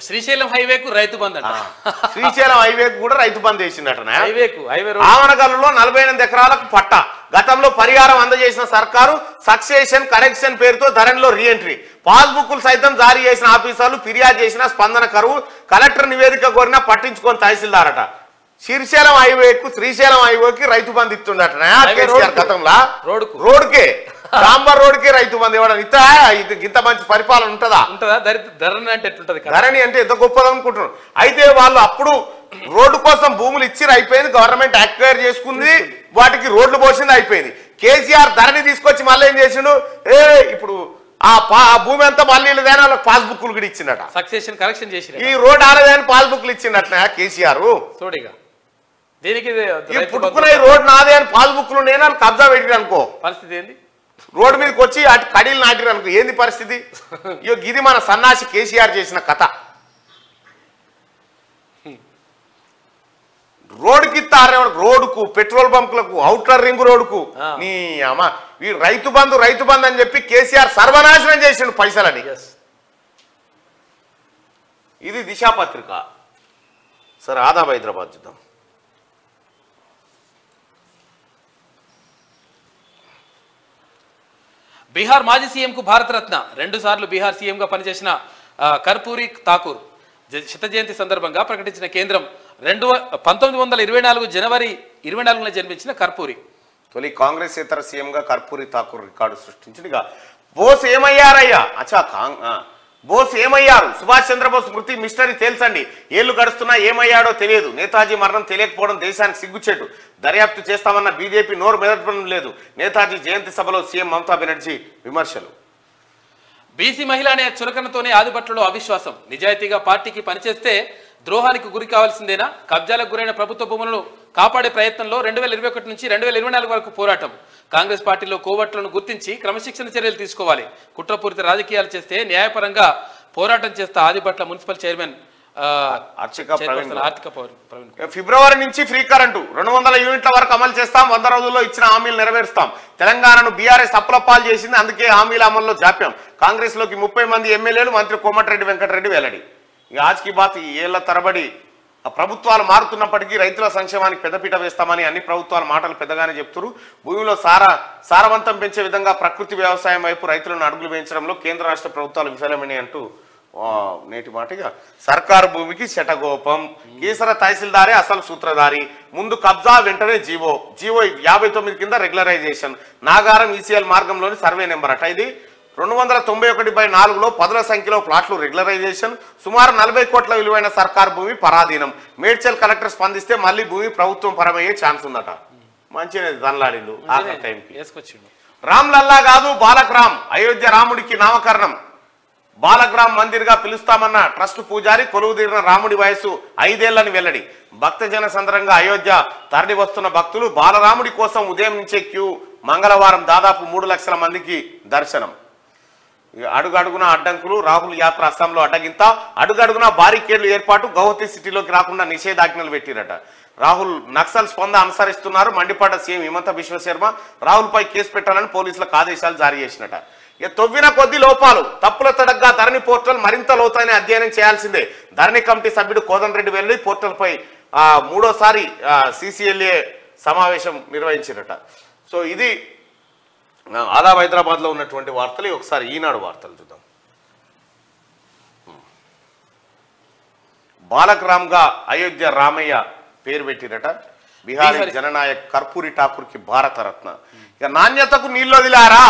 శ్రీశైలం హైవేకు రైతు బంద్ అంట. శ్రీశైలం హైవేకు కూడా రైతు బంద్ చేసిందట. హైవే ఆవనగల్లులో 48 ఎకరాలకు పట్టా. గతంలో పరిహారం అందజేసిన సర్కారు సక్సెషన్ కరెక్షన్ పేరుతో ధరణిలో రీఎంట్రీ. పాస్బుక్లు సైతం జారీ చేసిన ఆఫీసర్లు ఫిర్యాదు చేసిన స్పందన కరువు. కలెక్టర్ నివేదిక కోరినా పట్టించుకొని తహసీల్దార్ అట. శ్రీశైలం హైవేకి రైతు బంద్ ఇస్తుండట గతంలో. రోడ్కే సాంబార్ రోడ్కే రైతు బంద్ ఇవ్వడం. ఇంత మంచి పరిపాలన ఉంటుందా? ధరణి అంటే ఎట్లుంటది? ధరణి అంటే ఎంత గొప్పది అనుకుంటున్నారు. అయితే వాళ్ళు అప్పుడు రోడ్డు కోసం భూములు ఇచ్చి అయిపోయింది. గవర్నమెంట్ అక్వైర్ చేసుకుంది. వాటికి రోడ్లు పోసింది, అయిపోయింది. కేసీఆర్ ధరణి తీసుకొచ్చి మళ్ళీ ఏం చేసిండు? ఇప్పుడు ఆ భూమి అంతా మళ్ళీ వాళ్ళకి పాస్బుక్లు కూడా ఇచ్చిందట. సక్సెషన్ కరెక్షన్ చేసి ఈ రోడ్ ఆడదాని పాస్బుక్లు ఇచ్చిందట కేసీఆర్. చూడిగా దీనికి పుట్టుకున్న ఈ రోడ్ నాదే అని పాస్బుక్లు నేను కబ్జా పెట్టిన అనుకో పరిస్థితి ఏంది? రోడ్డు మీదకి వచ్చి అటు కడీలు నాటిరు అనుకో ఏంది పరిస్థితి? ఇది మన సన్నాసి కేసీఆర్ చేసిన కథ. రోడ్డుకి ఇస్తారు. రోడ్డుకు, పెట్రోల్ బంకులకు, ఔటర్ రింగ్ రోడ్డుకు. నీ అమ్మ ఈ రైతు బంధు అని చెప్పి కేసీఆర్ సర్వనాశనం చేసిండు పైసలని. ఇది దిశాపత్రిక. సరే ఆదాబ్ హైదరాబాద్ చూద్దాం. బీహార్ మాజీ సీఎంకు భారతరత్న. 2 సార్లు బీహార్ సీఎంగా పనిచేసిన కర్పూరి ఠాకూర్ శత జయంతి సందర్భంగా ప్రకటించిన కేంద్రం 1924 జనవరి 24న జన్మించిన కర్పూరి. తొలి కాంగ్రెస్ ఇతర సీఎంగా కర్పూరి ఠాకూర్ రికార్డు సృష్టించింది. బోస్ ఏమయ్యారయ్యా అచ్చా బోస్ ఏమయ్యారు? సుభాష్ చంద్రబోస్ మృతి మిస్టరీ తేల్చండి. ఏళ్లు గడుస్తున్నా ఏమయ్యాడో తెలియదు. నేతాజీ మరణం తెలియకపోవడం దేశానికి సిగ్గుచేటు. దర్యాప్తు చేస్తామన్న బీజేపీ నోరు మెదపడం లేదు. నేతాజీ జయంతి సభలో సీఎం మమతా బెనర్జీ విమర్శలు. బీసీ మహిళ అనే చురకనతోనే ఆదిబట్లలో అవిశ్వాసం. నిజాయితీగా పార్టీకి పనిచేస్తే ద్రోహానికి గురి కావాల్సిందేనా? కబ్జాలకు గురైన ప్రభుత్వ భూములను కాపాడే ప్రయత్నంలో 2021 నుంచి 2024 వరకు పోరాటం. కాంగ్రెస్ పార్టీలో కోవట్లను గుర్తించి క్రమశిక్షణ చర్యలు తీసుకోవాలి. కుట్రపూరిత రాజకీయాలు చేస్తే న్యాయపరంగా పోరాటం చేస్తా ఆదిబట్ల మున్సిపల్ చైర్మన్ ఫిబ్రవరి నుంచి ఫ్రీ కరెంటు 200 యూనిట్ల వరకు అమలు చేస్తాం. 100 రోజుల్లో ఇచ్చిన హామీలు నెరవేరుస్తాం. తెలంగాణను బీఆర్ఎస్ అప్పులపాలు చేసింది. అందుకే హామీల అమల్లో జాప్యం. కాంగ్రెస్ లోకి 30 మంది ఎమ్మెల్యేలు, మంత్రి కోమటిరెడ్డి వెంకటరెడ్డి వెల్లడి. ఇక ఆజ్కి బాత్ ఏళ్ల తరబడి ప్రభుత్వాలు మారుతున్నప్పటికీ రైతుల సంక్షేమానికి పెద్దపీట వేస్తామని అన్ని ప్రభుత్వాల మాటలు పెద్దగానే చెప్తున్నారు. భూమిలో సారవంతం పెంచే విధంగా ప్రకృతి వ్యవసాయం వైపు రైతులను అడుగులు వేయించడంలో కేంద్ర రాష్ట్ర ప్రభుత్వాలు విఫలమని అంటూ నేటి మాటగా సర్కారు భూమికి శటగోపం. కేసర తహసీల్దారే అసలు సూత్రధారి. ముందు కబ్జా, వెంటనే జీవో 59 కింద రెగ్యులరైజేషన్. నాగారం ఈసీఎల్ మార్గంలోని సర్వే నెంబర్ అట. ఇది 291/4లో 10ల సంఖ్యలో ప్లాట్లు రెగ్యులరైజేషన్. సుమారు 40 కోట్ల విలువైన సర్కారు భూమి పరాధీనం. మేడ్చల్ కలెక్టర్ స్పందిస్తే మళ్ళీ భూమి ప్రభుత్వం పరమయ్యే ఛాన్స్ ఉందట. మంచిగా దంలాడిండు ఆ టైంకి. రామ్లల్లా కాదు బాలక్ రామ్. అయోధ్య రాముడికి నామకరణం. బాలగ్రామ్ మందిర్ గా పిలుస్తామన్న ట్రస్ట్ పూజారి కొలువుదీరిన రాముడి వయసు 5 ఏళ్లని వెల్లడి. భక్తజన సందర్భంగా అయోధ్య తరలి వస్తున్న భక్తులు బాలరాముడి కోసం ఉదయం నుంచే క్యూ. మంగళవారం దాదాపు 3 లక్షల మందికి దర్శనం. అడుగడుగున అడ్డంకులు. రాహుల్ యాత్ర అస్సాంలో అడ్డగింత. అడుగడుగున బారికేడ్లు ఏర్పాటు. గౌహతి సిటీలోకి రాకుండా నిషేధాజ్ఞలు పెట్టిరట. రాహుల్ నక్సల్ స్పంద అనుసరిస్తున్నారు. మండిపడ్డ సీఎం హిమంత బిశ్వశర్మ. రాహుల్ పై కేసు పెట్టాలని పోలీసులకు ఆదేశాలు జారీ చేసినట. తొవ్విన కొద్ది లోపాలు. తప్పుల తడగ్గా ధరణి పోర్టల్ మరింత లోతైన అధ్యయనం చేయాల్సిందే. ధరణి కమిటీ సభ్యుడు కోదండరెడ్డి వెళ్లి పోర్టల్ పై 3వసారి CCLA సమావేశం నిర్వహించినట. సో ఇది ఆదాబ్ హైదరాబాద్ లో ఉన్నటువంటి వార్తలు. ఒకసారి ఈనాడు వార్తలు చూద్దాం. బాలక్ రామ్ గా అయోధ్య రామయ్య పేరు పెట్టిరట. బిహారీ జననాయక్ కర్పూరి ఠాకూర్ కి భారతరత్న. ఇక నాణ్యతకు నీళ్లు వదిలారా?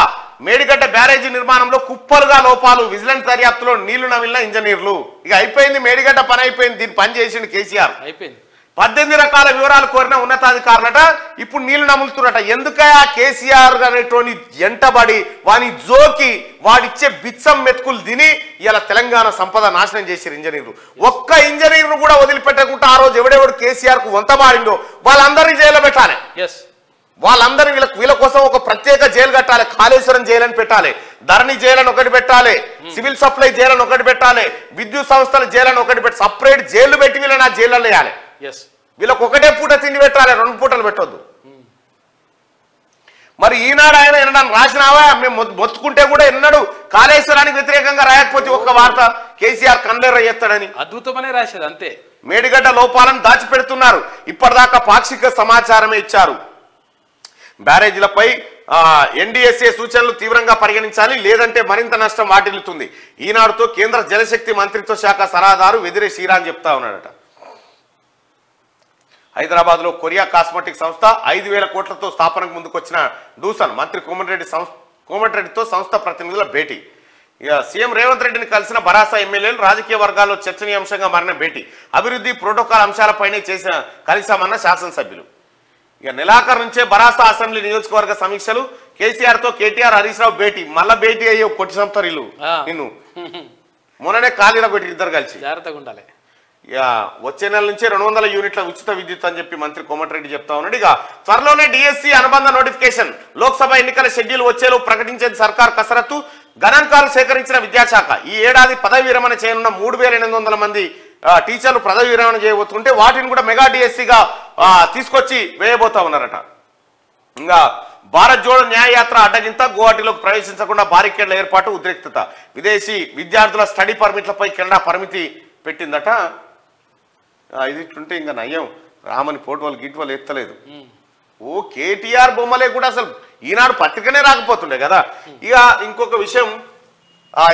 మేడిగడ్డ బ్యారేజీ నిర్మాణంలో కుప్పలుగా లోపాలు. విజిలెన్స్ దర్యాప్తులో నీళ్లు నమిలిన ఇంజనీర్లు. ఇక అయిపోయింది, మేడిగడ్డ పని అయిపోయింది. దీన్ని పని చేసిండు కేసీఆర్. అయిపోయింది. 18 రకాల వివరాలు కోరిన ఉన్నతాధికారులట. ఇప్పుడు నీళ్లు నములుతున్నట. ఎందుకయా కేసీఆర్ అనేటువంటి ఎంటబడి వాని జోకి వాడిచ్చే బిచ్చం మెతుకులు తిని ఇలా తెలంగాణ సంపద నాశనం చేశారు ఇంజనీర్లు. ఒక్క ఇంజనీర్ను కూడా వదిలిపెట్టకుండా ఆ రోజు ఎవడెవడు కేసీఆర్ కు వంతమాడిండో వాళ్ళందరినీ జైల్లో పెట్టాలి. వాళ్ళందరూ వీళ్ళ కోసం ఒక ప్రత్యేక జైలు కట్టాలి. కాళేశ్వరం జైలు అని పెట్టాలి. ధరణి జైలు అని ఒకటి పెట్టాలి. సివిల్ సప్లై జైలు అని ఒకటి పెట్టాలి. విద్యుత్ సంస్థల జైలు అని ఒకటి పెట్టి సపరేట్ జైలు పెట్టి వీళ్ళని ఆ జైల్లో వేయాలి. వీళ్ళకి ఒకటే పూట తిండి పెట్టాలి, 2 పూటలు పెట్టొద్దు. మరి ఈనాడు ఆయన ఎన్నడని రాసినావా? మేము మొత్తుకుంటే కూడా ఎన్నడు కాళేశ్వరానికి వ్యతిరేకంగా రాయకపోతే ఒక్క వార్త కేసీఆర్ కన్నేర చేస్తాడని అద్భుతమనే రాసేది అంతే. మేడిగడ్డ లోపాలను దాచిపెడుతున్నారు. ఇప్పటిదాకా పాక్షిక సమాచారమే ఇచ్చారు. బ్యారేజీలపై NDSA సూచనలు తీవ్రంగా పరిగణించాలి, లేదంటే మరింత నష్టం వాటిల్లుతుంది. ఈనాడుతో కేంద్ర జలశక్తి మంత్రిత్వ శాఖ సలహాదారు వెదిరే శ్రీరామ్ చెప్తా ఉన్నాడట. హైదరాబాద్ లో కొరియా కాస్మెటిక్ సంస్థ 5,000 కోట్లతో స్థాపనకు ముందుకొచ్చిన డూసన్ మంత్రి కోమటిరెడ్డితో సంస్థ ప్రతినిధుల భేటీ. ఇక సీఎం రేవంత్ రెడ్డిని కలిసిన బరాసా ఎమ్మెల్యేలు. రాజకీయ వర్గాల్లో చర్చనీయాంశంగా మారిన భేటీ. అభివృద్ధి ప్రోటోకాల్ అంశాలపైనే కలిశామన్న శాసనసభ్యులు. ఇక నెలాఖరు నుంచే బరాసా అసెంబ్లీ నియోజకవర్గ సమీక్షలు. కేసీఆర్ తో కేటీఆర్ హరీష్ రావు భేటీ. మళ్ళా భేటీ అయ్యో కొట్టి సంపుతారు ఇల్లు నిన్ను. మొన్ననే ఖాళీలో పెట్టి ఇద్దరు కలిసి. జాగ్రత్తగా ఉండాలి. ఇక వచ్చే నెల నుంచే 200 యూనిట్ల ఉచిత విద్యుత్ అని చెప్పి మంత్రి కోమటిరెడ్డి చెప్తా ఉన్నాడు. ఇక త్వరలోనే DSC అనుబంధ నోటిఫికేషన్. లోక్సభ ఎన్నికల షెడ్యూల్ వచ్చేలో ప్రకటించేది సర్కార్ కసరత్తు. గణాంకాలు సేకరించిన విద్యాశాఖ ఈ ఏడాది పదవి విరమణ చేయనున్న 3,800 మంది టీచర్లు పదవి విరమణ చేయబోతుంటే వాటిని కూడా మెగా DSCగా తీసుకొచ్చి వేయబోతా ఉన్నారట. ఇంకా భారత్ జోడో న్యాయయాత్ర అడ్డగింత. గువాహటిలోకి ప్రవేశించకుండా బారికేడ్ల ఏర్పాటు, ఉద్రిక్తత. విదేశీ విద్యార్థుల స్టడీ పర్మిట్లపై కెనడా పరిమితి పెట్టిందట. ఇది ఇట్లుంటే ఇంకా నయ్యం. రామని ఫోటోలు గిట్వలు ఎత్తలేదు. కేటీఆర్ బొమ్మలే కూడా అసలు ఈనాడు పత్రికనే రాకపోతుండే కదా. ఇక ఇంకొక విషయం,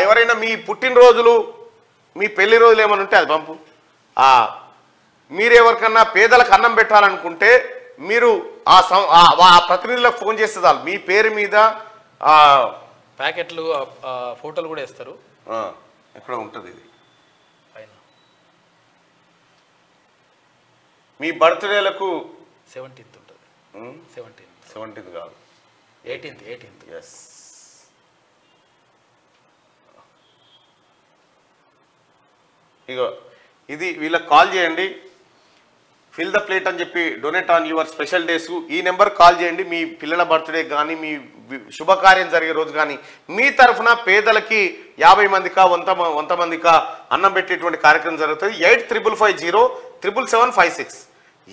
ఎవరైనా మీ పుట్టినరోజులు మీ పెళ్లి రోజులు ఏమైనా ఉంటే అది పంపు. మీరెవరికన్నా పేదలకు అన్నం పెట్టాలనుకుంటే మీరు ఆ ప్రతినిధులకు ఫోన్ చేస్తే చాలు. మీ పేరు మీద ప్యాకెట్లు ఫోటోలు కూడా వేస్తారు. ఎక్కడ ఉంటుంది ఇది? పైన మీ బర్త్డేలకు 17th ఉంటుంది. 17th కాదు, 18th. ఎస్. ఇగో ఇది వీళ్ళకి కాల్ చేయండి, ఫిల్ ద ప్లేట్ అని చెప్పి donate on your special days. ఈ నెంబర్ కాల్ చేయండి. మీ పిల్లల బర్త్డే కానీ మీ శుభకార్యం జరిగే రోజు కానీ మీ తరఫున పేదలకి 50 మందికా 100 మందికా అన్నం పెట్టేటువంటి కార్యక్రమం జరుగుతుంది. 8550777756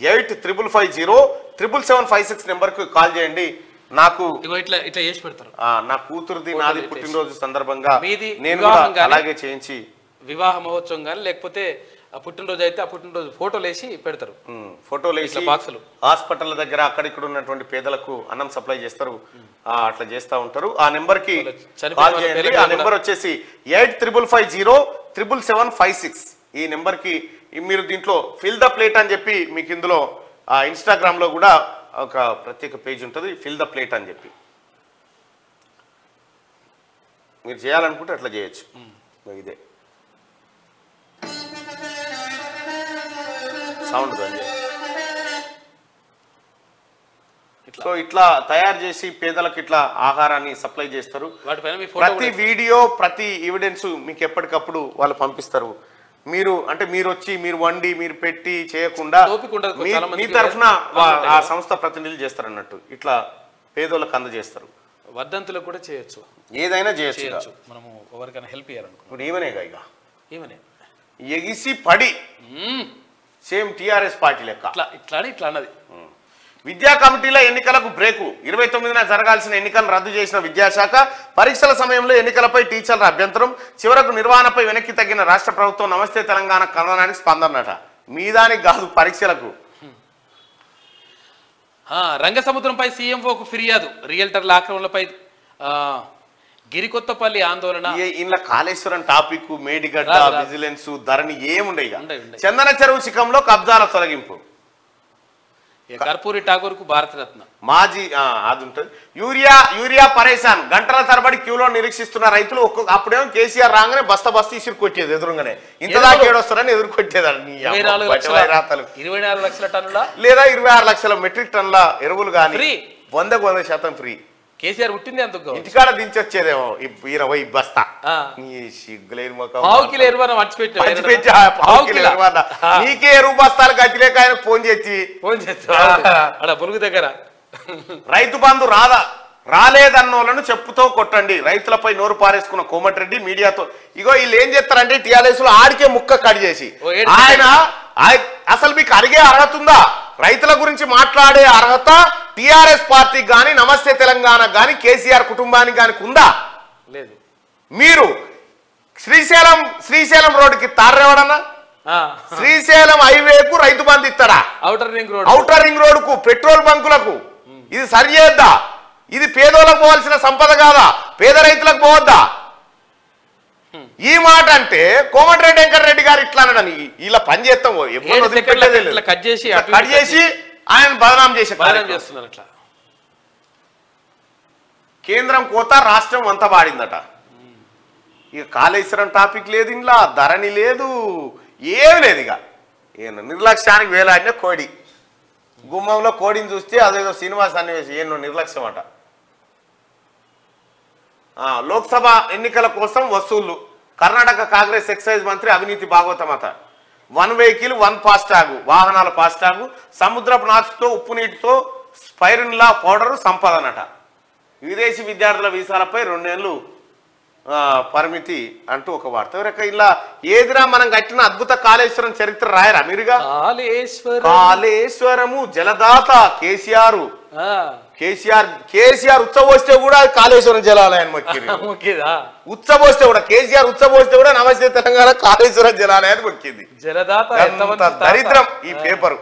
8550777756 నెంబర్కి కాల్ చేయండి. నాకు ఇట్లా చేసి పెడతారు. నా కూతురుది నాది పుట్టినరోజు సందర్భంగా నేను అలాగే చేయించి వివాహ మహోత్సవం కానీ లేకపోతే పుట్టినరోజు అయితే ఆ పుట్టినరోజు ఫోటోలు వేసి పెడతారు. ఫోటోలు వేసి బాక్సులు హాస్పిటల్ దగ్గర అక్కడిక్కడ ఉన్నటువంటి పేదలకు అన్నం సప్లై చేస్తారు. అట్లా చేస్తూ ఉంటారు. ఆ నెంబర్కి కాల్ చేయండి. ఆ నెంబర్ వచ్చేసి 8550777756. ఈ నెంబర్కి మీరు దీంట్లో ఫిల్ ద ప్లేట్ అని చెప్పి మీకు ఇందులో ఇన్స్టాగ్రామ్లో కూడా ఒక ప్రత్యేక పేజ్ ఉంటుంది, ఫిల్ ద ప్లేట్ అని చెప్పి. మీరు చేయాలనుకుంటే అట్లా చేయొచ్చు. ఇదే సౌండ్. సో ఇట్లా తయారు చేసి పేదలకు ఇట్లా ఆహారాన్ని సప్లై చేస్తారు. ప్రతి వీడియో ప్రతి ఎవిడెన్స్ మీకు ఎప్పటికప్పుడు వాళ్ళు పంపిస్తారు. మీరు అంటే మీరు వచ్చి మీరు వండి మీరు పెట్టి చేయకుండా మీ తరఫున ఆ సంస్థ ప్రతినిధులు చేస్తారు అన్నట్టు. ఇట్లా పేదోళ్ళకి అందజేస్తారు. వర్ధంతులకు కూడా చేయొచ్చు, ఏదైనా చేయొచ్చు. మనము ఎవరికైనా హెల్ప్ చేయాలనుకో. ఇప్పుడు ఈవెనేగా ఇక ఎగిసి పడి సేమ్ టీఆర్ఎస్ పార్టీ లెక్క ఇట్లా అన్నది. విద్యా కమిటీల ఎన్నికలకు బ్రేకు. 29న జరగాల్సిన ఎన్నికలను రద్దు చేసిన విద్యాశాఖ. పరీక్షల సమయంలో ఎన్నికలపై టీచర్ల అభ్యంతరం. చివరకు నిర్వహణపై వెనక్కి తగ్గిన రాష్ట్ర ప్రభుత్వం. నమస్తే తెలంగాణ కథనానికి స్పందనట. మీదానికి కాదు, పరీక్షలకు. రంగసముద్రంపై సీఎంఓకు ఫిర్యాదు. రియల్టర్ల ఆక్రమణలపై గిరికొత్తపల్లి ఆందోళన. ఇలా కాళేశ్వరం టాపిక్, మేడిగడ్డ, విజిలెన్స్, ధరణి ఏముండయి. చందన చెరువు శిఖంలో కబ్జాల తొలగింపు. కర్పూరి ఠాకూర్ కు భారతరత్న. మాజీ అది ఉంటుంది. యూరియా పరేషాన్. గంటల తరబడి క్యూలో నిరీక్షిస్తున్న రైతులు. అప్పుడేమో కేసీఆర్ రాగానే బస్తా ఇసురు కొట్టేది ఎదురుగానే. ఇంతదాకా ఏడొస్తారని ఎదురు కొట్టేదాన్ని. 24 లక్షల టన్నుల లేదా 26 లక్షల మెట్రిక్ టన్నుల ఎరువులు కానీ 100% ఫ్రీ. కేసీఆర్ పుట్టింది అందుకు ఇంటికాడ దించొచ్చేదేమో 20 బస్తా. నీకే ఎరువు బస్తాలు గచ్చిలేక ఆయన ఫోన్ చేసి పొరుగు దగ్గర రైతు బంధు రాలేదన్నోళ్ళను చెప్పుతో కొట్టండి. రైతులపై నోరు పారేసుకున్న కోమటిరెడ్డి మీడియాతో. ఇగో వీళ్ళు ఏం చేస్తారంటే టీఆర్ఎస్ లో ఆడికే ముక్క కట్ చేసి ఆయన అసలు మీకు అడిగే అర్హత ఉందా? రైతుల గురించి మాట్లాడే అర్హత టీఆర్ఎస్ పార్టీకి కానీ నమస్తే తెలంగాణకు కానీ కేసీఆర్ కుటుంబానికి కానీ ఉందా? లేదు. మీరు శ్రీశైలం రోడ్డుకి తారేవడన్నా? శ్రీశైలం హైవేకు రైతు బంధు ఇస్తాడా? ఔటర్ రింగ్ రోడ్డుకు, పెట్రోల్ బంకులకు ఇది సరి చేద్దా? ఇది పేదోళ్ళకు పోవాల్సిన సంపద కాదా? పేద రైతులకు పోవద్దా? ఈ మాట అంటే కోమటిరెడ్డి వెంకటరెడ్డి గారు ఇట్లా అనడని ఇలా పని చేస్తాం. కట్ చేసి ఆయన బదనాం చేస్తున్నారు. అట్లా కేంద్రం కోత రాష్ట్రం అంతా వాడిందట. ఇక కాళేశ్వరం టాపిక్ లేదు, ఇంట్లో ధరణి లేదు, ఏమి లేదు. ఇక నిర్లక్ష్యానికి వేలాడిన కోడి. గుమ్మంలో కోడిని చూస్తే అదేదో సినిమా సన్నివేశం. ఏమో నిర్లక్ష్యం అట. లోక్సభ ఎన్నికల కోసం వసూళ్లు. కర్ణాటక కాంగ్రెస్ ఎక్సైజ్ మంత్రి అవినీతి భాగవతం అట. 1 వెహికల్ 1 ఫాస్టాగ్. వాహనాల ఫాస్టాగ్. సముద్రపు నాచుతో ఉప్పు నీటితో స్పైరిన్లా పౌడరు సంపాదనట. విదేశీ విద్యార్థుల వీసాలపై 2 ఏళ్ళు పరిమితి అంటూ ఒక వార్త. ఇలా ఏదిరా మనం కట్టిన అద్భుత కాళేశ్వరం చరిత్ర రాయరా మీరుగా? కాళేశ్వరము జలదాత కేసీఆర్. కేసీఆర్ ఉచ్చబోస్తే కూడా కాళేశ్వరం జలాలయం మొక్కింది. ఉచ్చబోస్తే కూడా కేసీఆర్ ఉచ్చబోస్తే కూడా నమస్తే తెలంగాణ కాళేశ్వరం జలాలయాన్ని మొక్కింది. జలదాత దరిద్రం ఈ పేపరు.